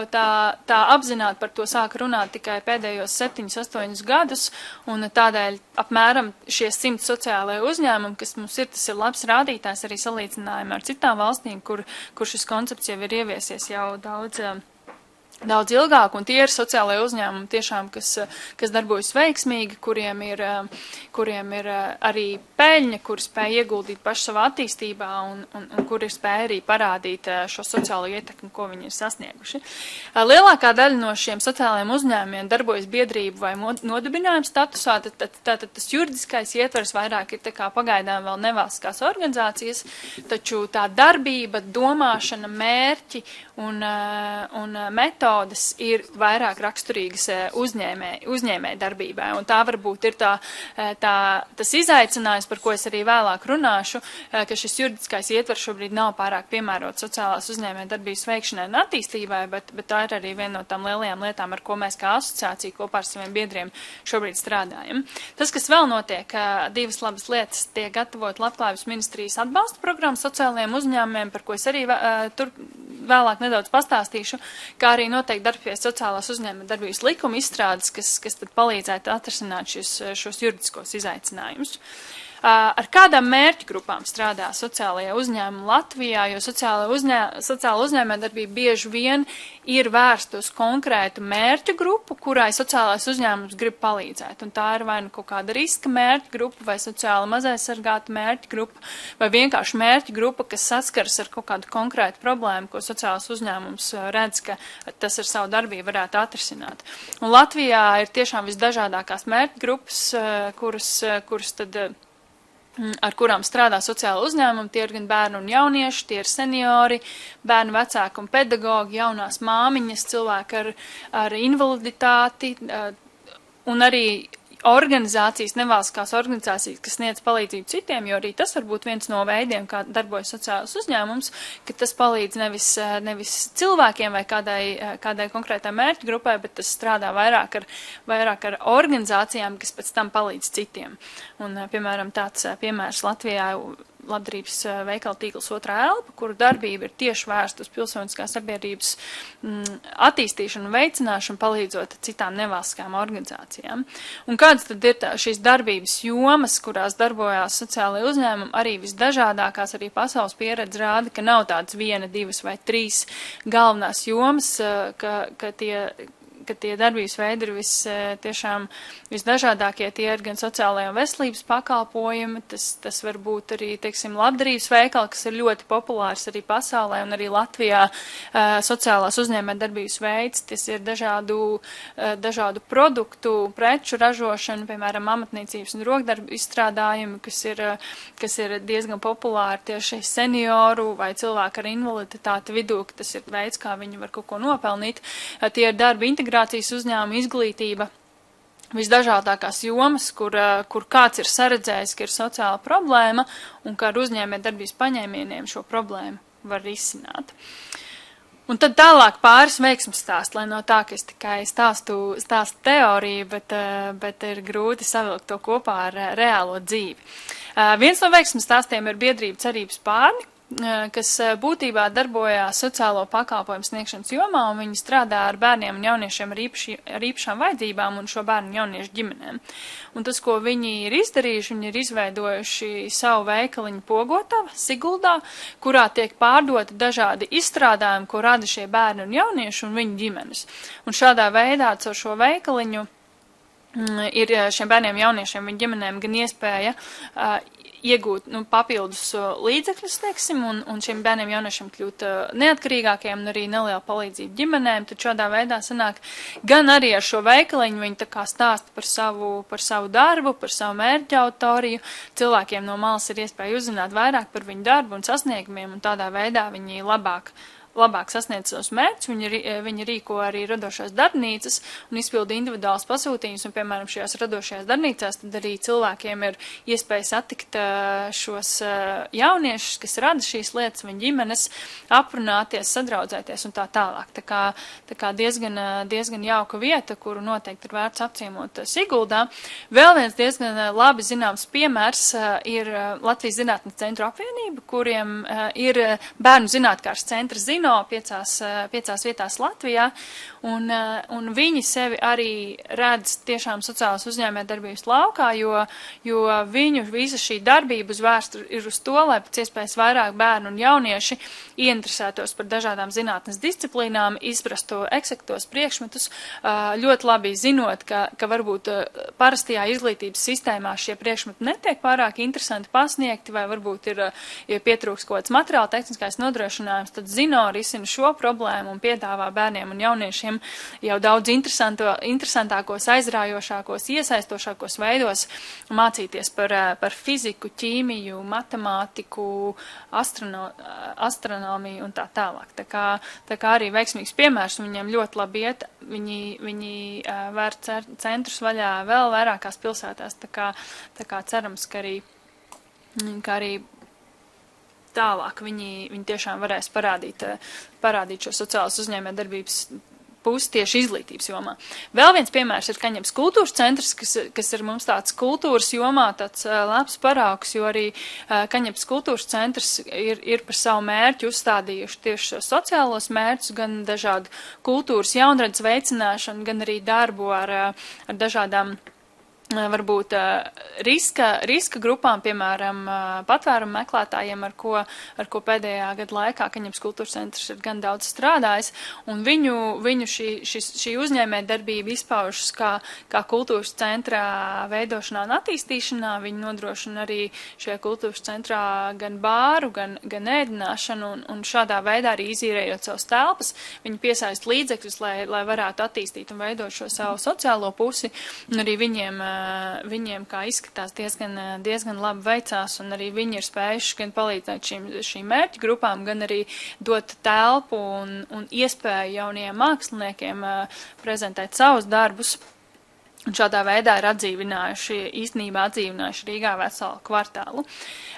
tā apzināti par to sāka runāt tikai pēdējos 7-8 gadus, un tādēļ apmēram šie 100 sociālajie uzņēmumi, kas mums ir, tas ir labs rādītājs arī salīdzinājumā ar citām valstīm, kur šis koncepts jau ir ieviesies jau daudz ilgāk, un tie ir sociālajie uzņēmumi tiešām, kas darbojas veiksmīgi, kuriem ir arī peļņa, kur spēj ieguldīt paši savā attīstībā un kuri spēj arī parādīt šo sociālo ietekmi, ko viņi ir sasnieguši. Lielākā daļa no šiem sociālajiem uzņēmumiem darbojas biedrību vai nodibinājumu statusā, tātad tas juridiskais ietvers vairāk ir tā kā pagaidām vēl nevalstiskās organizācijas, taču tā darbība, domāšana, mērķi un metodas ir vairāk raksturīgas uzņēmē darbībai, un tā varbūt ir tas izaicinājums, par ko es arī vēlāk runāšu, ka šis juridiskais ietvers šobrīd nav pārāk piemērots sociālās uzņēmē darbības veikšanai un attīstībai, bet tā ir arī viena no tām lielajām lietām, ar ko mēs kā asociācija kopā ar saviem biedriem šobrīd strādājam. Tas, kas vēl notiek, divas labas lietas, tiek gatavot Labklājības ministrijas atbalsta programma sociālajiem uzņēmumiem, par ko es arī vēlāk nedaudz pastāstīšu, kā arī noteikti darbs pie sociālās uzņēmuma darbības likuma izstrādes, kas tad palīdzētu atrisināt šos juridiskos izaicinājumus. Ar kādām mērķu grupām strādā sociālajie uzņēmumi Latvijā, jo sociāla uzņēmē darbība bieži vien ir vērsta uz konkrētu mērķu grupu, kurai sociālais uzņēmums grib palīdzēt. Un tā ir vai nu kaut kāda riska mērķu grupa, vai sociāli mazaizsargāta mērķu grupa, vai vienkārši mērķu grupa, kas saskaras ar kaut kādu konkrētu problēmu, ko sociālais uzņēmums redz, ka tas ar savu darbību varētu atrisināt. Un Latvijā ir tiešām visdažādākās mērķu grupas, kuras tad ar kurām strādā sociāla uzņēmuma, tie ir gan bērni un jaunieši, tie ir seniori, bērnu vecāki un pedagogi, jaunās māmiņas, cilvēki ar invaliditāti un arī organizācijas, nevalstiskās organizācijas, kas sniedz palīdzību citiem, jo arī tas var būt viens no veidiem, kā darbojas sociālais uzņēmums, ka tas palīdz nevis cilvēkiem vai kādai konkrētai mērķu grupai, bet tas strādā vairāk ar organizācijām, kas pēc tam palīdz citiem. Un, piemēram, tāds piemērs Latvijā labdarības veikala tīkls Otrā elpa, kuru darbība ir tieši vērsta uz pilsoniskās sabiedrības attīstīšanu un veicināšanu, palīdzot citām nevalstiskām organizācijām. Un kādas tad ir šīs darbības jomas, kurās darbojās sociālajie uzņēmumi, arī visdažādākās, arī pasaules pieredze rāda, ka nav tādas 1, 2 vai 3 galvenās jomas, ka tie darbības veidi ir tiešām visdažādākie. Tie ir gan sociālajā un veselības pakalpojumi, tas var būt arī, teiksim, labdarības veikali, kas ir ļoti populārs arī pasaulē un arī Latvijā sociālās uzņēmējdarbības veids. Tas ir dažādu produktu, preču ražošana, piemēram, amatniecības un rokdarbu izstrādājumi, kas ir diezgan populāri tieši senioru vai cilvēku ar invaliditāti vidū, ka tas ir veids, kā viņi var kaut ko nopelnīt. Tie ir darba integrācijas uzņēmumi, izglītība, visdažādākās jomas, kur kāds ir saredzējis, ka ir sociāla problēma un kā ar uzņēmējdarbības paņēmieniem šo problēmu var risināt. Un tad tālāk pāris veiksmes stāsti, lai no tā, ka es tikai stāstu teoriju, bet ir grūti savilkt to kopā ar reālo dzīvi. Viens no veiksmes stāstiem ir biedrība Cerības Pārni, kas būtībā darbojās sociālo pakalpojumu sniegšanas jomā, un viņi strādā ar bērniem un jauniešiem ar īpašām vajadzībām un šo bērnu un jauniešu ģimenēm. Un tas, ko viņi ir izdarījuši, viņi ir izveidojuši savu veikaliņu Pogotava, Siguldā, kurā tiek pārdoti dažādi izstrādājumi, ko rada šie bērni un jaunieši un viņu ģimenes. Un šādā veidā caur šo veikaliņu ir šiem bērniem jauniešiem viņu ģimenēm gan iespēja iegūt papildus līdzekļus, teiksim, un šiem bērniem jauniešiem kļūt neatkarīgākiem un arī neliela palīdzība ģimenēm. Tad šādā veidā sanāk gan arī ar šo veikaliņu viņi tā kā stāsta par savu darbu, par savu mērķu autoriju. Cilvēkiem no malas ir iespēja uzzināt vairāk par viņu darbu un sasniegumiem, un tādā veidā viņi labāk sasniedz savus mērķus, viņi rīko arī radošās darbnīcas un izpilda individuāls pasūtījumus, un, piemēram, šajās radošajās darbnīcās tad arī cilvēkiem ir iespēja satikt šos jauniešus, kas rada šīs lietas, viņa ģimenes, aprunāties, sadraudzēties un tā tālāk. Tā kā diezgan jauka vieta, kuru noteikti ir vērts apciemot Siguldā. Vēl viens diezgan labi zināms piemērs ir Latvijas Zinātnes centru apvienība, kuriem ir bērnu zinātkārs centrs Zino, piecās vietās Latvijā, un viņi sevi arī redz tiešām sociālas uzņēmējdarbības laukā, jo viņu visa šī darbība uzvērsta ir uz to, lai pēc iespējas vairāk bērnu un jaunieši ieinteresētos par dažādām zinātnes disciplīnām, izprastu eksaktos priekšmetus, ļoti labi zinot, ka varbūt parastajā izglītības sistēmā šie priekšmeti netiek pārāk interesanti pasniegti, vai varbūt ir pietrūks kaut kāds materiāla tehniskais nodrošinājums, tad Zino risina šo problēmu un piedāvā bērniem un jauniešiem jau daudz interesantākos, aizrājošākos, iesaistošākos veidos mācīties par fiziku, ķīmiju, matemātiku, astronomiju un tā tālāk. Tā kā arī veiksmīgs piemērs, viņiem ļoti labi iet, viņi vēr centrus vaļā vēl vairākās pilsētās, tā kā cerams, ka arī tālāk viņi tiešām varēs parādīt šo sociālas uzņēmējdarbības pusi tieši izglītības jomā. Vēl viens piemērs ir Kaņepes kultūras centrs, kas ir mums tāds kultūras jomā tāds labs paraugs, jo arī Kaņepes kultūras centrs ir par savu mērķu uzstādījuši tieši sociālos mērķus, gan dažādu kultūras jaunredzes veicināšanu, gan arī darbu ar dažādām varbūt riska grupām, piemēram, patvērumu meklētājiem, ar ko pēdējā gada laikā Kaņepes kultūras centrs ir gan daudz strādājis, un viņu šī uzņēmējdarbība izpaužas kā kultūras centrā veidošanā un attīstīšanā. Viņi nodrošina arī šajā kultūras centrā gan bāru, gan ēdināšanu, un šādā veidā arī izīrējot savas telpas, viņi piesaist līdzekļus, lai varētu attīstīt un veidot šo savu sociālo pusi, un arī viņiem, kā izskatās, diezgan labi veicās, un arī viņi ir spējuši gan palīdzēt šīm mērķu grupām, gan arī dot telpu un iespēju jaunajiem māksliniekiem prezentēt savus darbus. Un šādā veidā ir atdzīvinājuši Rīgā veselu kvartālu.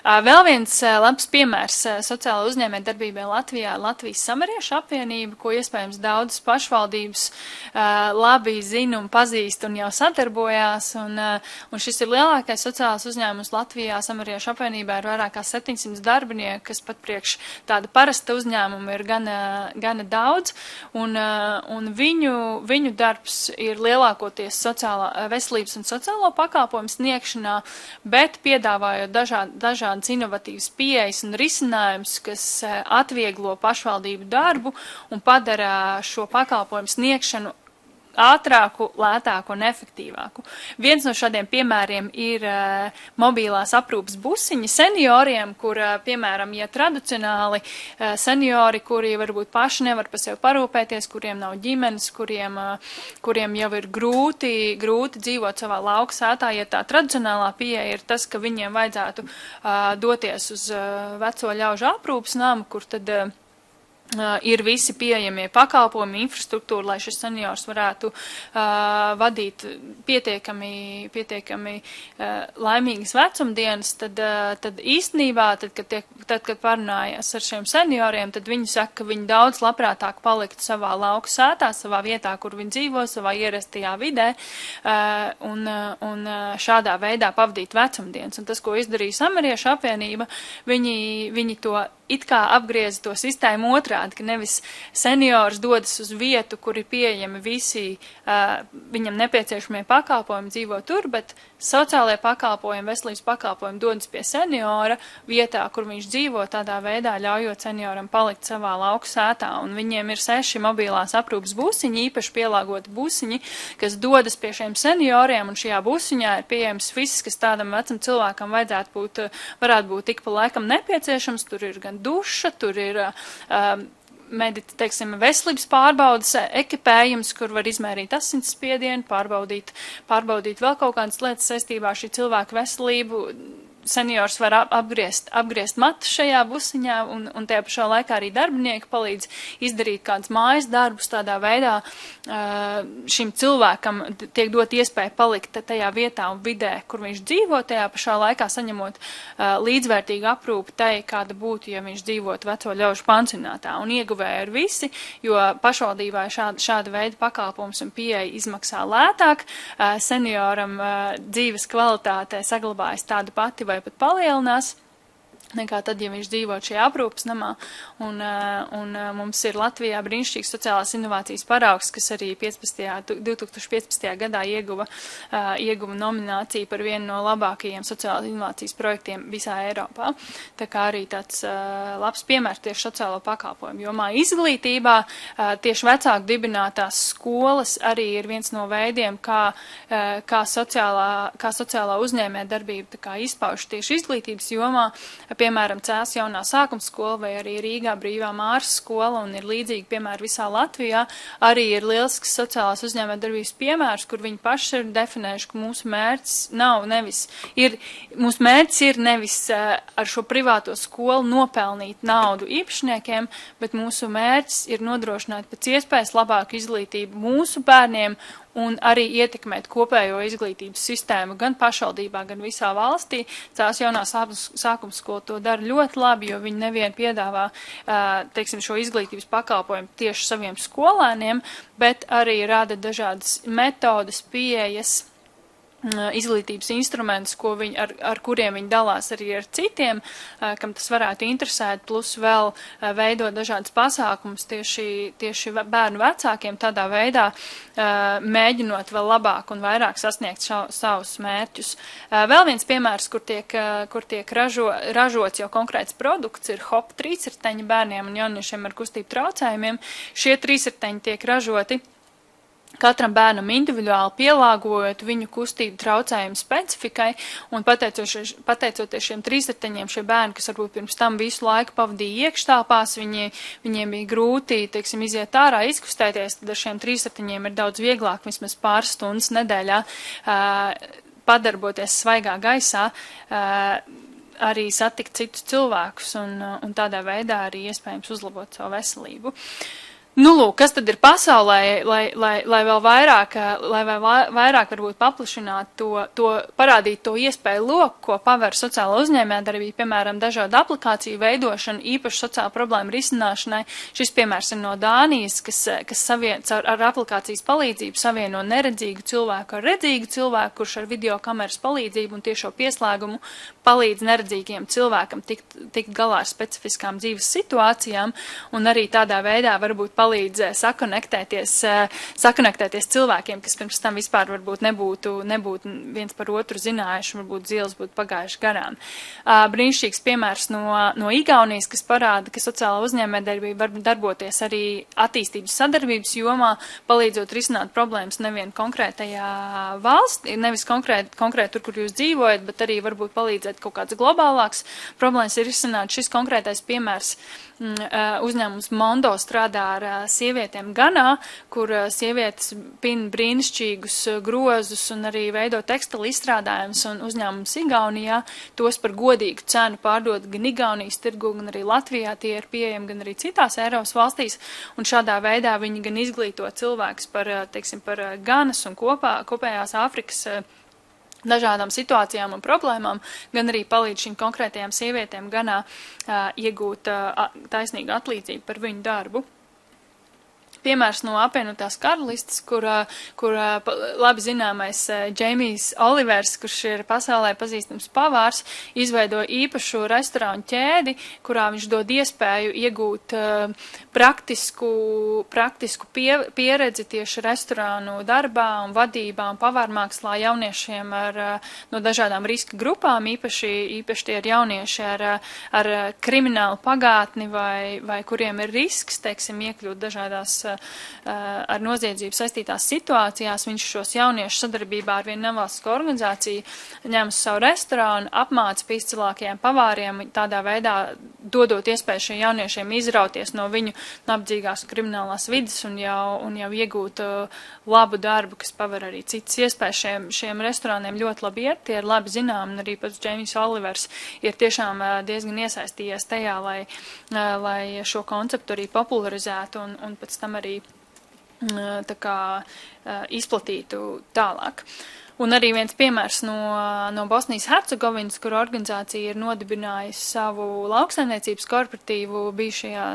Vēl viens labs piemērs sociāla uzņēmējdarbībai Latvijā - Latvijas Samariešu apvienība, ko iespējams daudzas pašvaldības labi zina un pazīst un jau sadarbojās. Un šis ir lielākais sociāls uzņēmums Latvijā. Samariešu apvienībā ir vairāk kā 700 darbinieku, kas pat priekš tāda parasta uzņēmuma ir gana daudz. Un viņu darbs ir lielākoties veselības un sociālo pakalpojumu sniegšanā, bet piedāvājot dažādas inovatīvas pieejas un risinājumus, kas atvieglo pašvaldību darbu un padara šo pakalpojumu sniegšanu ātrāku, lētāku un efektīvāku. Viens no šādiem piemēriem ir mobilās aprūpas busiņi senioriem, kur, piemēram, ja tradicionāli seniori, kuri varbūt paši nevar par sevi parūpēties, kuriem nav ģimenes, kuriem jau ir grūti dzīvot savā lauksētā, ja tā tradicionālā pieeja ir tas, ka viņiem vajadzētu doties uz veco ļaužu aprūpas namu, kur tad ir visi pieejamie pakalpojumi, infrastruktūra, lai šis seniors varētu vadīt pietiekami laimīgas vecumdienas, tad īstenībā, kad parunājas ar šiem senioriem, tad viņi saka, ka viņi daudz labprātāk palikt savā lauku sētā, savā vietā, kur viņi dzīvo, savā ierastajā vidē, un šādā veidā pavadīt vecumdienas. Un tas, ko izdarīja Samariešu apvienība, viņi to it kā apgrieza to sistēmu otrādi, ka nevis seniors dodas uz vietu, kur ir pieejami visi viņam nepieciešamie pakalpojumi dzīvo tur, bet sociālajie pakalpojumi, veselības pakalpojumi dodas pie seniora vietā, kur viņš dzīvo, tādā veidā ļaujot senioram palikt savā lauksētā. Un viņiem ir 6 mobilās aprūpas busiņi, īpaši pielāgoti busiņi, kas dodas pie šiem senioriem, un šajā busiņā ir pieejams viss, kas tādam vecam cilvēkam varētu būt tik pa laikam nepieciešams. Tur ir gan duša, tur ir veselības pārbaudas ekipējums, kur var izmērīt asinsspiedienu, pārbaudīt vēl kaut kādas lietas saistībā ar šī cilvēka veselību. Seniors var apgriezt matus šajā busiņā, un tajā pašā laikā arī darbinieki palīdz izdarīt kādus mājas darbus. Tādā veidā šim cilvēkam tiek dot iespēja palikt tajā vietā un vidē, kur viņš dzīvo, tajā pašā laikā saņemot līdzvērtīgu aprūpi tai, kāda būtu, ja viņš dzīvotu veco ļaužu pansionātā. Un ieguvēja ir visi, jo pašvaldībā šāda veida pakalpojums un pieeja izmaksā lētāk, senioram dzīves kvalitāte saglabājas tāda pati vai pat palielinās, nekā tad, ja viņš dzīvo šajā aprūpas namā. Un mums ir Latvijā brīnišķīgs sociālās inovācijas paraugs, kas arī 2015. gadā ieguva nomināciju par vienu no labākajiem sociālās inovācijas projektiem visā Eiropā. Tā kā arī tāds labs piemērs tieši sociālo pakalpojumu jomā. Izglītībā tieši vecāku dibinātās skolas arī ir viens no veidiem, kā sociālā uzņēmē darbība tā kā izpauž tieši izglītības jomā. Piemēram, Cēlas jaunā sākuma skola vai arī Rīgā brīvā Māras skola, un ir līdzīgi, piemēram, visā Latvijā, arī ir lielisks sociālās uzņēmējdarbības piemērs, kur viņi paši ir definējuši, ka mūsu mērķis ir nevis ar šo privāto skolu nopelnīt naudu īpašniekiem, bet mūsu mērķis ir nodrošināt pēc iespējas labāku izglītību mūsu bērniem un arī ietekmēt kopējo izglītības sistēmu gan pašvaldībā, gan visā valstī. Cēlas jaunā sākuma skola to dara ļoti labi, jo viņi nevien piedāvā, šo izglītības pakalpojumu tieši saviem skolēniem, bet arī rada dažādas metodas, pieejas, izglītības instrumentus, ar kuriem viņi dalās arī ar citiem, kam tas varētu interesēt, plus vēl veidot dažādas pasākumus tieši bērnu vecākiem, tādā veidā mēģinot vēl labāk un vairāk sasniegt savus mērķus. Vēl viens piemērs, kur tiek ražots jau konkrēts produkts, ir HOP trīsriteņi bērniem un jauniešiem ar kustību traucējumiem. Šie trīsriteņi tiek ražoti katram bērnam individuāli pielāgojot viņu kustību traucējumu specifikai, un pateicoties šiem trīsriteņiem, šie bērni, kas varbūt pirms tam visu laiku pavadīja iekštāpās, viņiem bija grūti, iziet ārā, izkustēties, tad ar šiem trīsriteņiem ir daudz vieglāk, vismaz pāris stundas nedēļā, padarboties svaigā gaisā, arī satikt citus cilvēkus, un tādā veidā arī iespējams uzlabot savu veselību. Nu, lūk, kas tad ir pasaulē, lai vēl vairāk varbūt paplašināt parādīt to iespēju loku, ko paver sociāla uzņēmējdarbība, piemēram, dažādu aplikāciju veidošanu, īpaši sociāla problēma risināšanai. Šis piemērs ir no Dānijas, kas ar aplikācijas palīdzību savieno neredzīgu cilvēku ar redzīgu cilvēku, kurš ar videokameras palīdzību un tiešo pieslēgumu palīdz neredzīgiem cilvēkam tikt galā ar specifiskām dzīves situācijām, un arī tādā veidā varbūt palīdz palīdz sakonektēties cilvēkiem, kas pirms tam vispār varbūt nebūtu viens par otru zinājuši, varbūt dzīves būtu pagājuši garām. Brīnišķīgs piemērs no Igaunijas, kas parāda, ka sociāla uzņēmējdarbība var darboties arī attīstības sadarbības jomā, palīdzot risināt problēmas nevien konkrētajā valstī, nevis konkrēti tur, kur jūs dzīvojat, bet arī varbūt palīdzēt kaut kāds globālāks problēmas ir risināt. Šis konkrētais piemērs uzņēmums Mondo strādā ar sievietēm Ganā, kur sievietes pina brīnišķīgus grozus un arī veido tekstilu izstrādājumus, un uzņēmums Igaunijā tos par godīgu cenu pārdod gan Igaunijas tirgu, gan arī Latvijā tie ir pieejami, gan arī citās Eiropas valstīs, un šādā veidā viņi gan izglīto cilvēkus par Ganas un kopējās Āfrikas dažādām situācijām un problēmām, gan arī palīdz šīm konkrētajām sievietēm ganā iegūt taisnīgu atlīdzību par viņu darbu. Piemērs no apvienotās karalistes, kur labi zināmais Džeimijs Olivers, kurš ir pasaulē pazīstams pavārs, izveido īpašu restorānu ķēdi, kurā viņš dod iespēju iegūt praktisku pieredzi tieši restorānu darbā un vadībā un pavārmākslā jauniešiem no dažādām riska grupām, īpaši tie ir jaunieši ar kriminālu pagātni vai kuriem ir risks, teiksim, iekļūt dažādās ar noziedzību saistītās situācijās. Viņš šos jauniešus sadarbībā ar vienu nevalstisko organizāciju ņem uz savu restorānu, apmāca izcilākajiem pavāriem, tādā veidā dodot iespēju šiem jauniešiem izrauties no viņu nabadzīgās kriminālās vidas un jau iegūt labu darbu, kas paver arī citas iespējas. Šiem restorāniem ļoti labi iet, tie ir labi zinām, un arī pats Džeimijs Olivers ir tiešām diezgan iesaistījies tajā, lai šo konceptu arī popularizētu un pēc tam arī tā kā izplatītu tālāk. Un arī viens piemērs no Bosnijas Hercegovinas, kur organizācija ir nodibinājusi savu lauksaimniecības korporatīvu bijušajā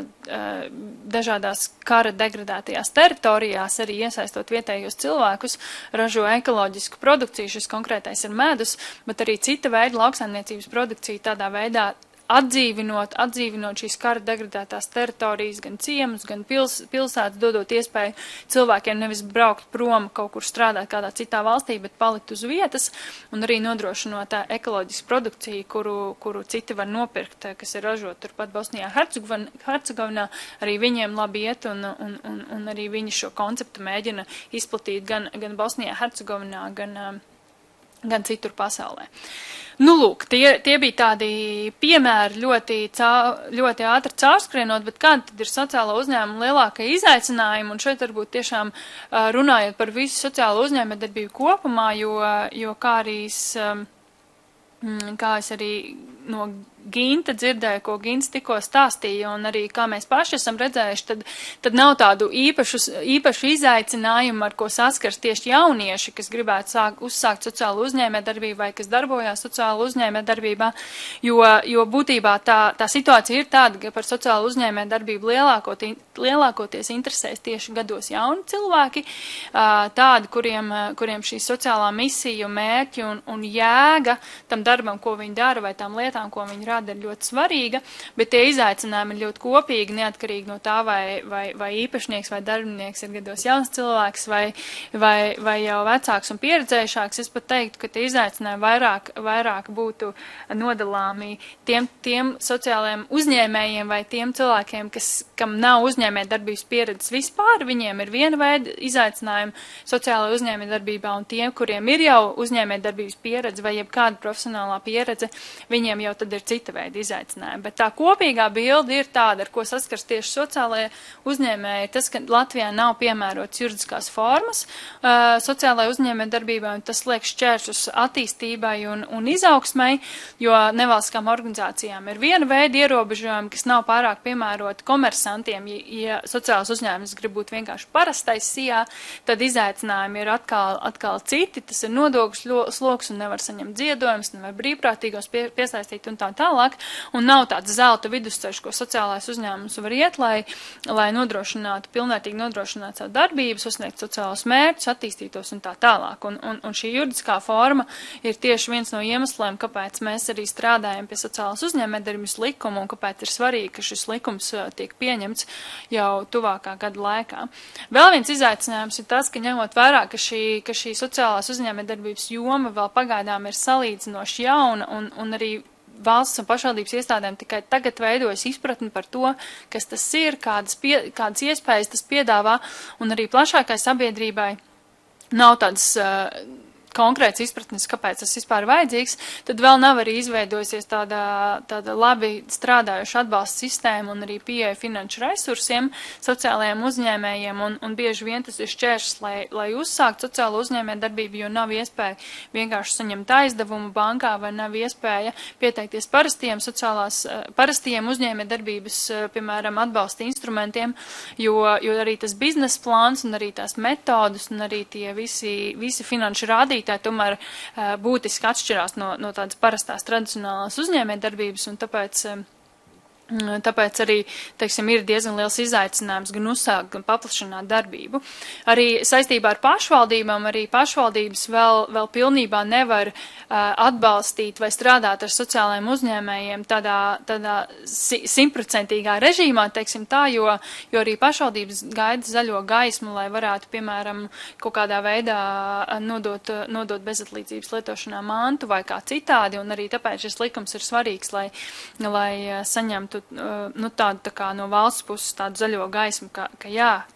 dažādās kara degradētajās teritorijās, arī iesaistot vietējos cilvēkus, ražo ekoloģisku produkciju, šis konkrētais ir medus, bet arī cita veida lauksaimniecības produkcija tādā veidā atdzīvinot šīs kara degradētās teritorijas, gan ciemus, gan pilsētas, dodot iespēju cilvēkiem nevis braukt prom kaut kur strādāt kādā citā valstī, bet palikt uz vietas, un arī nodrošinot ekoloģisku produkciju, kuru citi var nopirkt, kas ir ražot turpat Bosnijā Hercegovinā, arī viņiem labi iet, un arī viņi šo konceptu mēģina izplatīt gan Bosnijā Hercegovinā, gan citur pasaulē. Nu, lūk, tie bija tādi piemēri ļoti ātri caurskrienot, bet kāda tad ir sociālo uzņēmumu lielākie izaicinājumi, un šeit varbūt tiešām runājot par visu sociālo uzņēmējdarbību kopumā, jo kā es arī no Ginta dzirdēju, ko Gints tikko stāstīja, un arī kā mēs paši esam redzējuši, tad nav tādu īpašu izaicinājumu, ar ko saskars tieši jaunieši, kas gribētu uzsākt sociālu uzņēmējdarbību vai kas darbojās sociālu uzņēmējdarbībā, jo būtībā tā situācija ir tāda, ka par sociālu uzņēmējdarbību lielākoties interesēs tieši gados jauni cilvēki, tādi, kuriem šī sociālā misija, mērķi un jēga tam darbam, ko viņi dara, vai tām lietām, ko viņi rada, ir ļoti svarīga, bet tie izaicinājumi ir ļoti kopīgi, neatkarīgi no tā, vai īpašnieks vai darbinieks ir gados jauns cilvēks vai jau vecāks un pieredzējušāks. Es pat teiktu, ka tie izaicinājumi vairāk būtu nodalāmi tiem sociālajiem uzņēmējiem vai tiem cilvēkiem, kam nav uzņēmējdarbības pieredzes vispār, viņiem ir viena veida izaicinājumi sociālajā uzņēmējdarbībā, un tiem, kuriem ir jau uzņēmējdarbības pieredze vai jebkāda profesionālā pieredze, viņiem jau tad ir cita veida izaicinājumi. Bet tā kopīgā bilde ir tāda, ar ko saskars tieši sociālajie uzņēmēji, tas, ka Latvijā nav piemērots juridiskās formas sociālajai uzņēmējdarbībai, un tas liek šķēršus attīstībai un izaugsmai, jo nevalstiskām organizācijām ir viena veida ierobežojumi, kas nav pārāk piemēroti komersantiem. Ja sociālās uzņēmums grib būt vienkārši parastais sijā, tad izaicinājumi ir atkal citi, tas ir nodokļu sloks un nevar saņemt ziedojumus, nevar brīvprātīgos piesaistīt un tā tālāk. tālāk, un nav tāds zelta vidusceļš, ko sociālais uzņēmums var iet, lai nodrošinātu, pilnvērtīgi nodrošinātu savu darbību, sasniegt sociālos mērķus, attīstītos un tā tālāk. Un šī juridiskā forma ir tieši viens no iemesliem, kāpēc mēs arī strādājam pie sociālās uzņēmējdarbības likuma un kāpēc ir svarīgi, ka šis likums tiek pieņemts jau tuvākā gada laikā. Vēl viens izaicinājums ir tas, ka ņemot vērā, ka šī sociālās uzņēmējdarbības joma vēl pagaidām ir salīdzinoši jauna un arī valsts un pašvaldības iestādēm tikai tagad veidojas izpratni par to, kas tas ir, kādas iespējas tas piedāvā, un arī plašākai sabiedrībai nav tādas konkrēts izpratnes, kāpēc tas vispār vajadzīgs, tad vēl nav arī izveidojusies tāda labi strādājuša atbalsta sistēma un arī pieeja finanšu resursiem sociālajiem uzņēmējiem, un bieži vien tas ir šķēršs, lai uzsākt sociālo uzņēmēju darbību, jo nav iespēja vienkārši saņemt aizdevumu bankā vai nav iespēja pieteikties parastiem uzņēmēju darbības, piemēram, atbalsta instrumentiem, jo arī tas biznesa plāns un arī tās metodas un arī tie visi finanšu rādītāji tomēr būtiski atšķirās no tādas parastās tradicionālās uzņēmējdarbības, un tāpēc arī, teiksim, ir diezgan liels izaicinājums gan uzsākt, gan paplašināt darbību. Arī saistībā ar pašvaldībām, arī pašvaldības vēl pilnībā nevar atbalstīt vai strādāt ar sociālajiem uzņēmējiem tādā 100% režīmā, teiksim tā, jo arī pašvaldības gaida zaļo gaismu, lai varētu, piemēram, kaut kādā veidā nodot bezatlīdzības lietošanā mantu vai kā citādi, un arī tāpēc šis likums ir svarīgs, lai saņemtu tādu tā kā no valsts puses tādu zaļo gaismu, ka jā,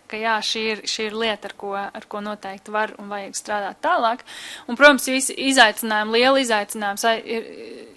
šī ir lieta, ar ko noteikti var un vajag strādāt tālāk. Un, protams, liela izaicinājumi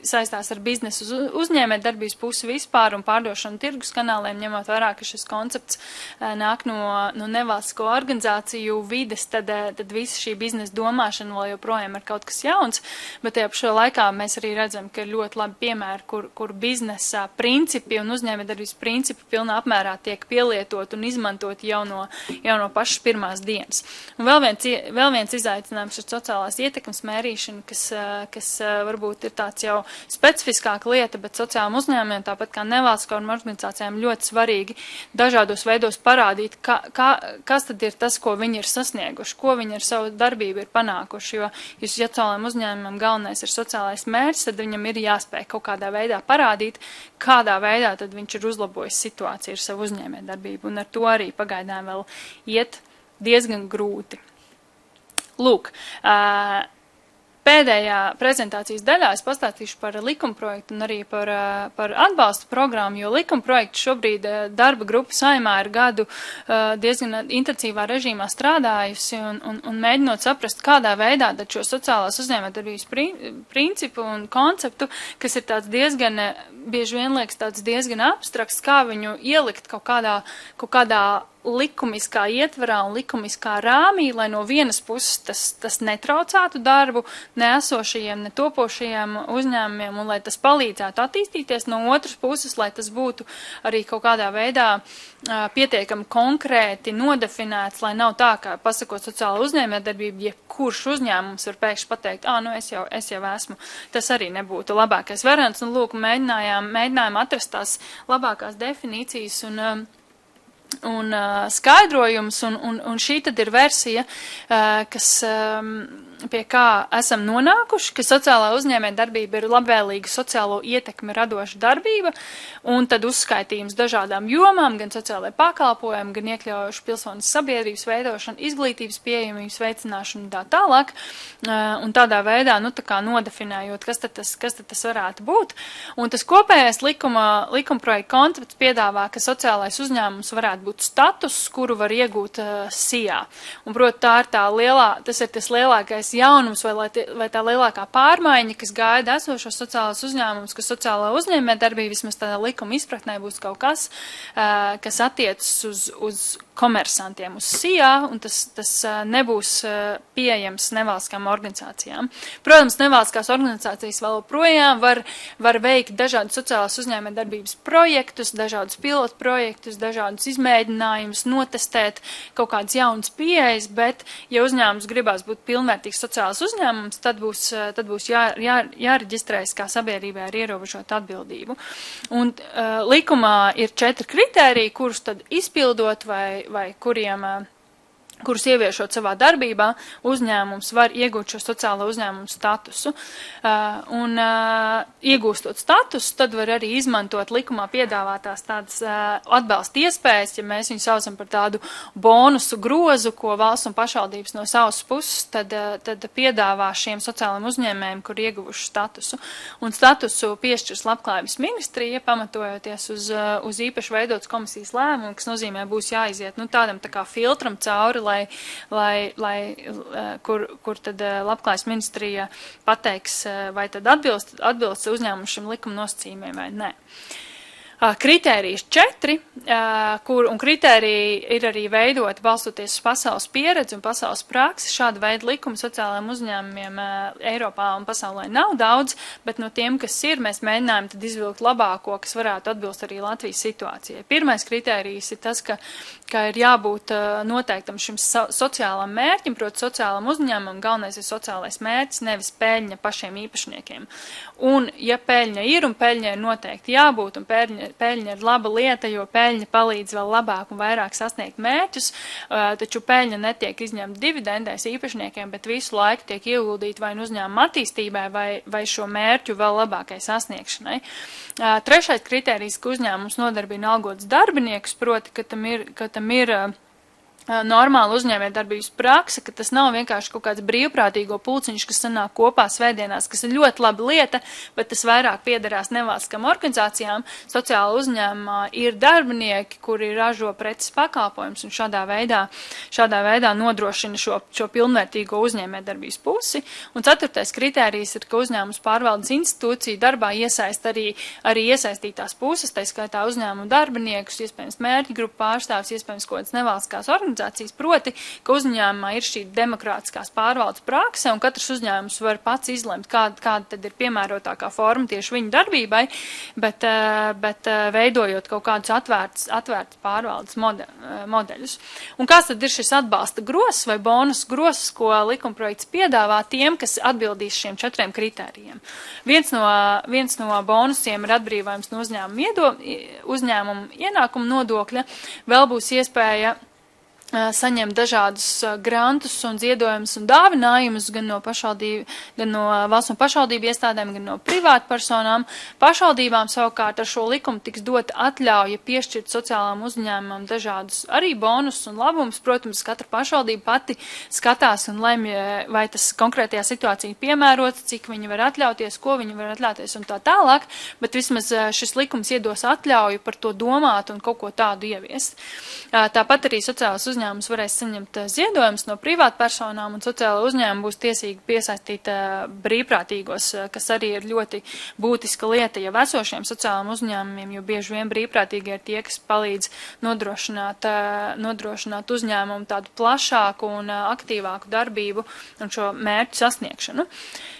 saistās ar biznesu uzņēmēt darbības pusi vispār un pārdošanu tirgus kanāliem, ņemot vērā, ka šis koncepts nāk no nevalstisko organizāciju vides, tad visa šī biznesa domāšana vēl joprojām ir kaut kas jauns, bet tajā pašā laikā mēs arī redzam, ka ir ļoti labi piemēri, kur biznesa principi un uzņēmēt darbības principi pilnā apmērā tiek pielietot un izmantot jau no pašas pirmās dienas. Un vēl viens izaicinājums ir sociālās ietekmes mērīšana, kas varbūt ir tāds jau specifiskāka lieta, bet sociālām uzņēmumiem, tāpat kā nevalstiskām organizācijām, ļoti svarīgi dažādos veidos parādīt, kas tad ir tas, ko viņi ir sasnieguši, ko viņi ar savu darbību ir panākuši, jo sociālajiem uzņēmumiem galvenais ir sociālais mērķis, tad viņam ir jāspēj kaut kādā veidā parādīt, kādā veidā tad viņš ir uzlabojis situāciju ar savu uzņēmējdarbību, un ar to arī pagaidām vēl iet diezgan grūti. Lūk, pēdējā prezentācijas daļā es pastāstīšu par likumprojektu un arī par atbalstu programmu, jo likumprojekts šobrīd darba grupa Saeimā ir gadu diezgan intensīvā režīmā strādājusi un mēģinot saprast, kādā veidā tad šo sociālās uzņēmējdarbības principu un konceptu, kas ir tāds diezgan, bieži vien liekas tāds diezgan abstrakts, kā viņu ielikt kaut kādā likumiskā ietvarā un likumiskā rāmī, lai no vienas puses tas netraucētu darbu neesošajiem, netopošajiem uzņēmumiem un lai tas palīdzētu attīstīties, no otras puses, lai tas būtu arī kaut kādā veidā pietiekami konkrēti nodefinēts, lai nav tā, ka pasakot sociāla uzņēmējdarbība, jebkurš uzņēmums var pēkšņi pateikt, es jau esmu. Tas arī nebūtu labākais variants, un lūk, mēģinājām atrast tās labākās definīcijas un skaidrojums, un šī tad ir versija, pie kā esam nonākuši, ka sociālā uzņēmējdarbība ir labvēlīga sociālo ietekmi radoša darbība, un tad uzskaitījums dažādām jomām, gan sociālai pakalpojumi, gan iekļaujuši pilsonas sabiedrības veidošanu, izglītības pieejamības veicināšanu un tā tālāk, un tādā veidā, tā kā nodefinējot, kas tad tas varētu būt. Un tas kopējais likumprojekta koncepts piedāvā, ka sociālais uzņēmums varētu būt status, kuru var iegūt SIA. Un, protams, tas ir tas lielākais jaunums vai tā lielākā pārmaiņa, kas gaida esošos sociālos uzņēmumus, ka sociālā uzņēmējdarbība vismaz tādā likuma izpratnē būs kaut kas, kas attiecas uz komersantiem, uz SIA, un tas nebūs pieejams nevalstiskām organizācijām. Protams, nevalstiskās organizācijas vēl projām var veikt dažādus sociālās uzņēmējdarbības projektus, dažādus pilotprojektus, dažādus izmēģinājumus, izmēģinājums, notestēt kaut kādas jaunas pieejas, bet, ja uzņēmums gribās būt pilnvērtīgs sociāls uzņēmums, tad būs jāreģistrējas kā sabiedrībai ar ierobežotu atbildību. Un likumā ir 4 kritēriji, kurus tad izpildot vai kurus ieviešot savā darbībā, uzņēmums var iegūt šo sociālo uzņēmumu statusu. Iegūstot statusu, tad var arī izmantot likumā piedāvātās tādas atbalsta iespējas, ja mēs viņu saucam par tādu bonusu grozu, ko valsts un pašvaldības no savas puses, tad piedāvā šiem sociālajiem uzņēmējiem, kur ieguvuši statusu. Un statusu piešķirs Labklājības ministrija, pamatojoties uz īpaši veidotas komisijas lēmumu, kas nozīmē būs jāiziet tādam tā kā filtram cauri, kur tad Labklājības ministrija pateiks, vai tad atbilst uzņēmumu šim likuma nosacījumiem vai nē. Kritēriji ir 4, un kritēriji ir arī veidoti balstoties uz pasaules pieredzi un pasaules praksi. Šāda veida likuma sociālajiem uzņēmumiem Eiropā un pasaulē nav daudz, bet no tiem, kas ir, mēs mēģinājām tad izvilkt labāko, kas varētu atbilst arī Latvijas situācijai. Pirmais kritērijs ir tas, ka ir jābūt noteiktam šim sociālam mērķim, proti sociālam uzņēmumam, galvenais ir sociālais mērķis, nevis peļņa pašiem īpašniekiem. Un, ja peļņa ir un peļņa ir noteikti jābūt, un peļņa ir laba lieta, jo peļņa palīdz vēl labāk un vairāk sasniegt mērķus, taču peļņa netiek izņemta dividendēs īpašniekiem, bet visu laiku tiek ieguldīta vai uzņēmuma attīstībai vai šo mērķu vēl labākai sasniegšanai. Trešais kritērijs, ka uzņēmums nodarbina algotus darbiniekus, proti, ka tam ir normāla uzņēmējdarbības praksa, ka tas nav vienkārši kaut kāds brīvprātīgo pulciņš, kas sanāk kopā svētdienās, kas ir ļoti laba lieta, bet tas vairāk piederās nevalstiskām organizācijām. Sociāla uzņēmumā ir darbinieki, kuri ražo preces pakalpojumus un šādā veidā nodrošina šo pilnvērtīgo uzņēmējdarbības pusi. Un 4. kritērijs ir, ka uzņēmums pārvaldes institūcija darbā iesaist arī iesaistītās puses, tā skaitā uzņēmumu darbiniekus, iespējams mērķi grupu pārstāvs, iespējams kaut kādas nevalstiskās organizācijas, proti, ka uzņēmumā ir šī demokrātiskās pārvaldes prakse, un katrs uzņēmums var pats izlemt, kāda tad ir piemērotākā forma tieši viņu darbībai, bet veidojot kaut kādus atvērtus pārvaldes modeļus. Un kāds tad ir šis atbalsta grozs vai bonus grozs, ko likumprojekts piedāvā tiem, kas atbildīs šiem 4 kritērijiem? Viens no bonusiem ir atbrīvojums no uzņēmuma ienākuma nodokļa, vēl būs iespēja saņemt dažādus grantus un ziedojumus un dāvinājumus gan no valsts un pašvaldību iestādēm, gan no privātpersonām. Pašvaldībām savukārt ar šo likumu tiks dot atļauja piešķirt sociālām uzņēmumam dažādus arī bonusus un labumus. Protams, katra pašvaldība pati skatās un lemj, vai tas konkrētajā situācijā piemērots, cik viņi var atļauties, ko viņi var atļauties un tā tālāk, bet vismaz šis likums iedos atļauju par to domāt un kaut ko tādu ieviest. Tāpat arī sociālās uzņēmums varēs saņemt ziedojumus no privātpersonām, un sociāla uzņēmuma būs tiesīgi piesaistīt brīvprātīgos, kas arī ir ļoti būtiska lieta jau esošiem sociālām uzņēmumiem, jo bieži vien brīvprātīgi ir tie, kas palīdz nodrošināt uzņēmumu tādu plašāku un aktīvāku darbību un šo mērķu sasniegšanu.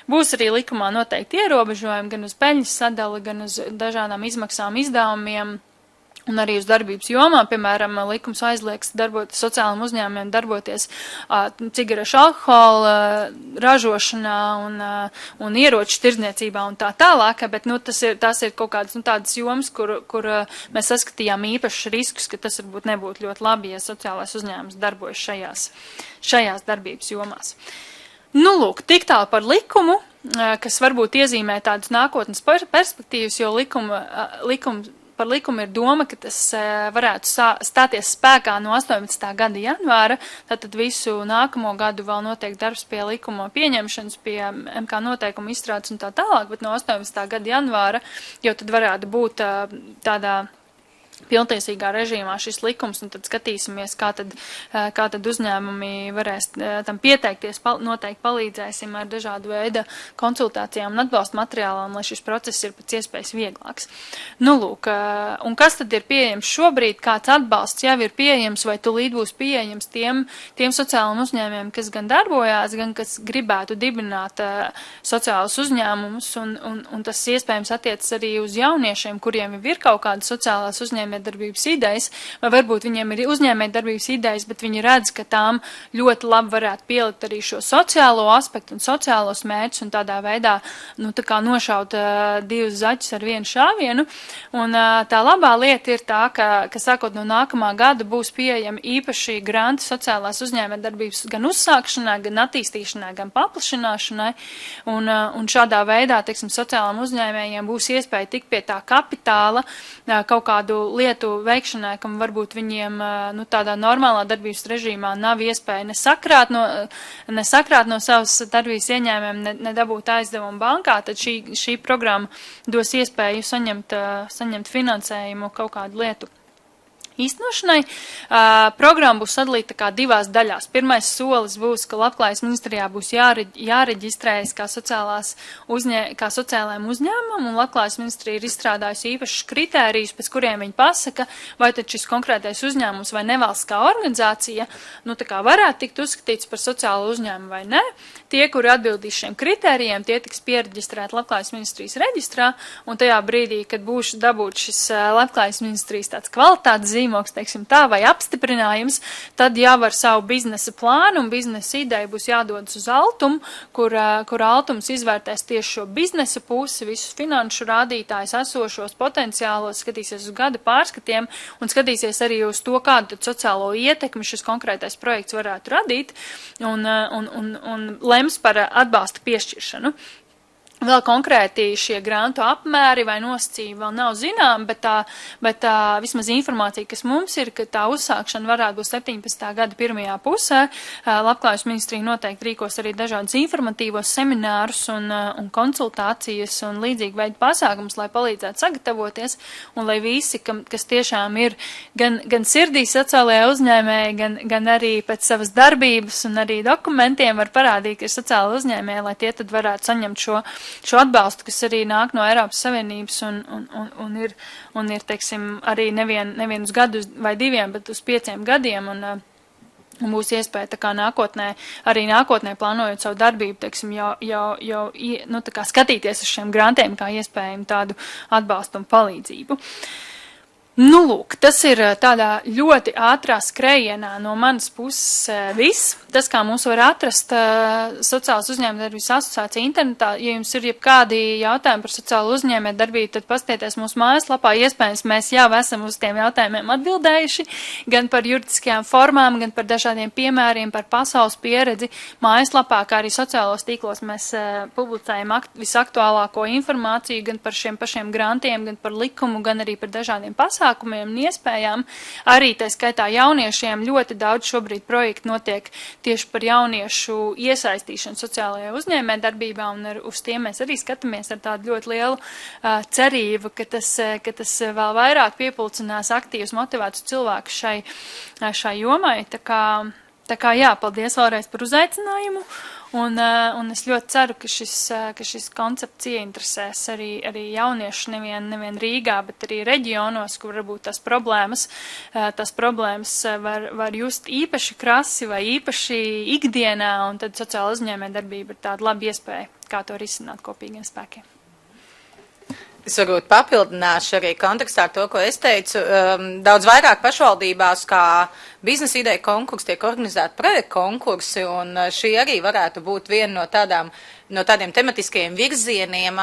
Būs arī likumā noteikti ierobežojumi gan uz peļņas sadali, gan uz dažādām izmaksām, izdevumiem, un arī uz darbības jomām, piemēram, likums aizliegs sociālajiem uzņēmumiem darboties cigarešu alkohola ražošanā un ieroču tirdzniecībā un tā tālāk, bet tas ir kaut kādas tādas jomas, kur mēs saskatījām īpašus riskus, ka tas varbūt nebūtu ļoti labi, ja sociālais uzņēmums darbojas šajās darbības jomās. Lūk, tik tālu par likumu, kas varbūt iezīmē tādas nākotnes perspektīvas, jo par likumu ir doma, ka tas varētu stāties spēkā no 18. gada janvāra, tātad visu nākamo gadu vēl notiek darbs pie likuma pieņemšanas, pie MK noteikuma izstrādes un tā tālāk, bet no 18. gada janvāra jau tad varētu būt tādā pilntiesīgā režīmā šis likums, un tad skatīsimies, kā tad uzņēmumi varēs tam pieteikties, noteikti palīdzēsim ar dažādu veidu konsultācijām un atbalstu materiālām, lai šis process ir pēc iespējas vieglāks. Lūk, un kas tad ir pieejams šobrīd, kāds atbalsts jau ir pieejams vai tūlīt būs pieejams tiem sociālajiem uzņēmumiem, kas gan darbojās, gan kas gribētu dibināt sociālus uzņēmumus, un tas iespējams attiecas arī uz jauniešiem, kuriem ir kaut kāda sociālās uzņēmuma uzņēmējdarbības idejas, vai varbūt viņiem ir uzņēmējdarbības idejas, bet viņi redz, ka tām ļoti labi varētu pielikt arī šo sociālo aspektu un sociālos mērķus un tādā veidā, nu, tā kā nošaut divus zaķus ar vienu šāvienu. Un tā labā lieta ir tā, ka sākot no nākamā gada būs pieejami īpaši granti sociālās uzņēmējdarbības gan uzsākšanai, gan attīstīšanai, gan paplašināšanai. Un šādā veidā, teiksim, sociālām uzņēmējiem būs iespēja tikt pie tā kapitāla kaut kādu lietu veikšanai, kam varbūt viņiem, nu, tādā normālā darbības režīmā nav iespēja nesakrāt no savas darbības ieņēmēm, nedabūt aizdevumu bankā, tad šī programma dos iespēju saņemt finansējumu kaut kādu lietu īstenošanai. Programma būs sadalīta kā divās daļās. Pirmais solis būs, ka Labklājības ministrijā būs jāreģistrējas kā sociālajiem uzņēmumam, un Labklājības ministrija ir izstrādājusi īpašus kritērijus, pēc kuriem viņi pasaka, vai tad šis konkrētais uzņēmums vai nevalstiskā organizācija, nu, tā kā varētu tikt uzskatīts par sociālo uzņēmumu vai ne. Tie, kuri atbildīs šiem kritērijiem, tie tiks piereģistrēti Labklājības ministrijas reģistrā, un tajā brīdī, kad būs dabūt šis Labklājības ministrijas tāds kvalitātes zīmoks, teiksim tā, vai apstiprinājums, tad jau ar savu biznesa plānu un biznesa ideju būs jādodas uz Altumu, kur Altums izvērtēs tieši šo biznesa pusi, visus finanšu rādītājus, esošos potenciālos, skatīsies uz gada pārskatiem un skatīsies arī uz to, kādu sociālo ietekmi šis konkrētais projekts varētu radīt un lems par atbalsta piešķiršanu. Vēl konkrēti šie grantu apmēri vai nosacījumi vēl nav zinām, bet vismaz informācija, kas mums ir, ka tā uzsākšana varētu būt 17. gada pirmajā pusē. Labklājības ministrija noteikti rīkos arī dažādus informatīvos seminārus un konsultācijas un līdzīgi veidu pasākums, lai palīdzētu sagatavoties un lai visi, kas tiešām ir gan sirdī sociālajā uzņēmēji, gan arī pēc savas darbības un arī dokumentiem var parādīt, ka ir sociāla uzņēmēji, lai tie tad varētu saņemt šo atbalstu, kas arī nāk no Eiropas Savienības un ir, teiksim, arī nevien uz gadu vai diviem, bet uz 5 gadiem, un būs iespēja tā kā nākotnē plānojot savu darbību, teiksim, jau nu, tā kā skatīties uz šiem grantiem kā iespējumu tādu atbalstu un palīdzību. Nu, lūk, tas ir tādā ļoti ātrā skrējienā no manas puses viss. Tas, kā mūs var atrast sociālas uzņēmējdarbības asociācija internetā, ja jums ir jebkādi jautājumi par sociālu uzņēmējdarbību, tad pastieties mūsu mājaslapā. Iespējams, mēs jau esam uz tiem jautājumiem atbildējuši, gan par juridiskajām formām, gan par dažādiem piemēriem, par pasaules pieredzi. Mājaslapā, kā arī sociālos tīklos mēs publicējam visaktuālāko informāciju, gan par šiem pašiem grantiem, gan par likumu, gan arī par dažādiem pasākumiem un iespējām. Arī tā skaitā jauniešiem ļoti daudz šobrīd projektu notiek tieši par jauniešu iesaistīšanu sociālajā uzņēmējdarbībā, un uz tiem mēs arī skatāmies ar tādu ļoti lielu cerību, ka tas vēl vairāk piepulcinās aktīvus, motivētus cilvēkus šai jomai. Tā kā jā, paldies vēlreiz par uzaicinājumu. Un es ļoti ceru, ka šis koncepts ieinteresēs arī jauniešus nevien Rīgā, bet arī reģionos, kur varbūt tās problēmas var just īpaši krasi vai īpaši ikdienā, un tad sociāla uzņēmējdarbība ir tāda laba iespēja, kā to risināt kopīgiem spēkiem. Es varbūt papildināšu arī kontekstā ar to, ko es teicu. Daudz vairāk pašvaldībās kā biznesa ideja konkursi tiek organizēti projektu konkursi, un šī arī varētu būt viena no tādiem tematiskajiem virzieniem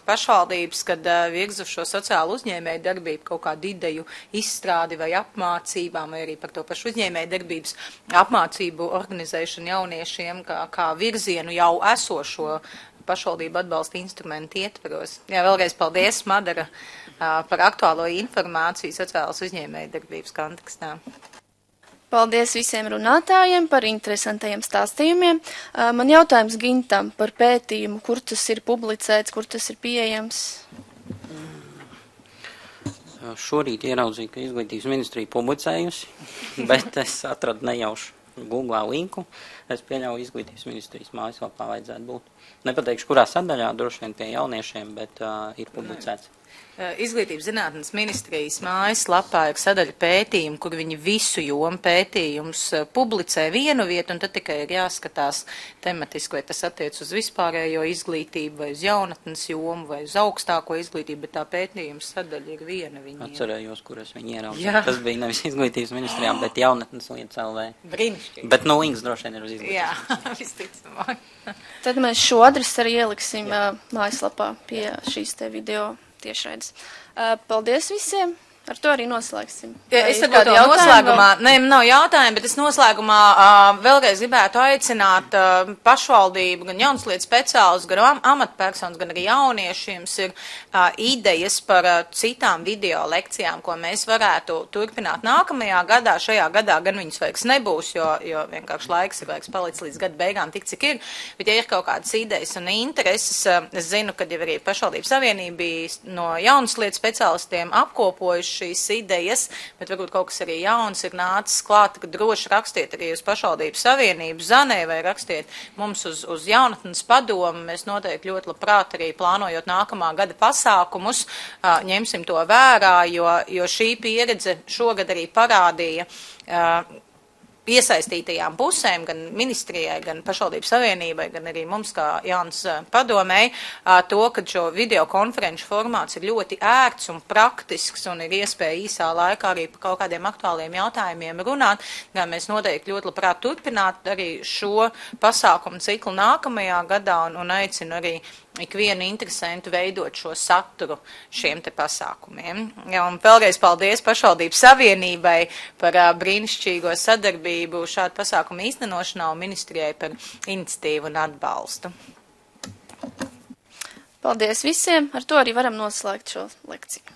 pašvaldības, kad virza šo sociālu uzņēmēju darbību, kaut kādu ideju izstrādi vai apmācībām, vai arī par to pašu uzņēmēju darbības apmācību organizēšanu jauniešiem, kā virzienu jau esošo pašvaldību atbalsta instrumentu ietvaros. Jā, vēlreiz paldies, Madara, par aktuālo informāciju sociālas uzņēmēju darbības kontekstā. Paldies visiem runātājiem par interesantajiem stāstījumiem. Man jautājums Gintam par pētījumu, kur tas ir publicēts, kur tas ir pieejams? Šorīt ieraudzīju, ka Izglītības ministrija publicējusi, bet es atradu nejaušu Googlā linku. Es pieļauju Izglītības ministrijas mājaslapā vajadzētu būt. Nepateikšu, kurā sadaļā, droši vien pie jauniešiem, bet ir publicēts. Izglītības zinātnes ministrijas mājaslapā ir sadaļa pētījumi, kur viņi visu jomu pētījumus publicē vienu vietu, un tad tikai ir jāskatās tematiski, vai tas attiec uz vispārējo izglītību, vai uz jaunatnes jomu, vai uz augstāko izglītību, bet tā pētījums sadaļa ir viena viņiem. Atcerējos, kur es viņu ieraudzīju. Tas bija nevis izglītības ministrijā, bet jaunatnes lietas LV. Brīnišķīgi. Bet no links droši vien ir uz izglītības. Jā, visticamāk. Tad mēs šo adresi arī ieliksim mājaslapā pie šīs te video tiešraides. Paldies visiem! Ar to arī noslēgsim. Es tagad noslēgumā, nav jautājumu, bet es noslēgumā vēlreiz gribētu aicināt pašvaldību, gan jaunas lietas speciālus, gan amatpersonas, gan arī jauniešiem ir idejas par citām video lekcijām, ko mēs varētu turpināt nākamajā gadā. Šajā gadā gan viņas vairs nebūs, jo vienkārši laiks ir vairs palicis līdz gada beigām tik, cik ir. Bet ja ir kaut kādas idejas un intereses, es zinu, ka jau arī pašvaldības savienība bija no jaunas lietas speciālistiem apkopojuši šīs idejas, bet varbūt kaut kas arī jauns ir nācis klāt, ka droši rakstiet arī uz pašvaldības savienību Zanē vai rakstiet mums uz jaunatnes padomu. Mēs noteikti ļoti labprāt arī plānojot nākamā gada pasākumus, ņemsim to vērā, jo šī pieredze šogad arī parādīja iesaistītajām pusēm, gan ministrijai, gan pašvaldības savienībai, gan arī mums kā jaunas padomēji, to, ka šo videokonferenču formāts ir ļoti ērts un praktisks un ir iespēja īsā laikā arī par kaut kādiem aktuāliem jautājumiem runāt, gan mēs noteikti ļoti labprāt turpināt arī šo pasākumu ciklu nākamajā gadā un aicinu arī ikvienu interesantu veidot šo saturu šiem te pasākumiem. Ja, un vēlreiz paldies pašvaldības savienībai par brīnišķīgo sadarbību šādu pasākumu īstenošanā un ministrijai par iniciatīvu un atbalstu. Paldies visiem! Ar to arī varam noslēgt šo lekciju.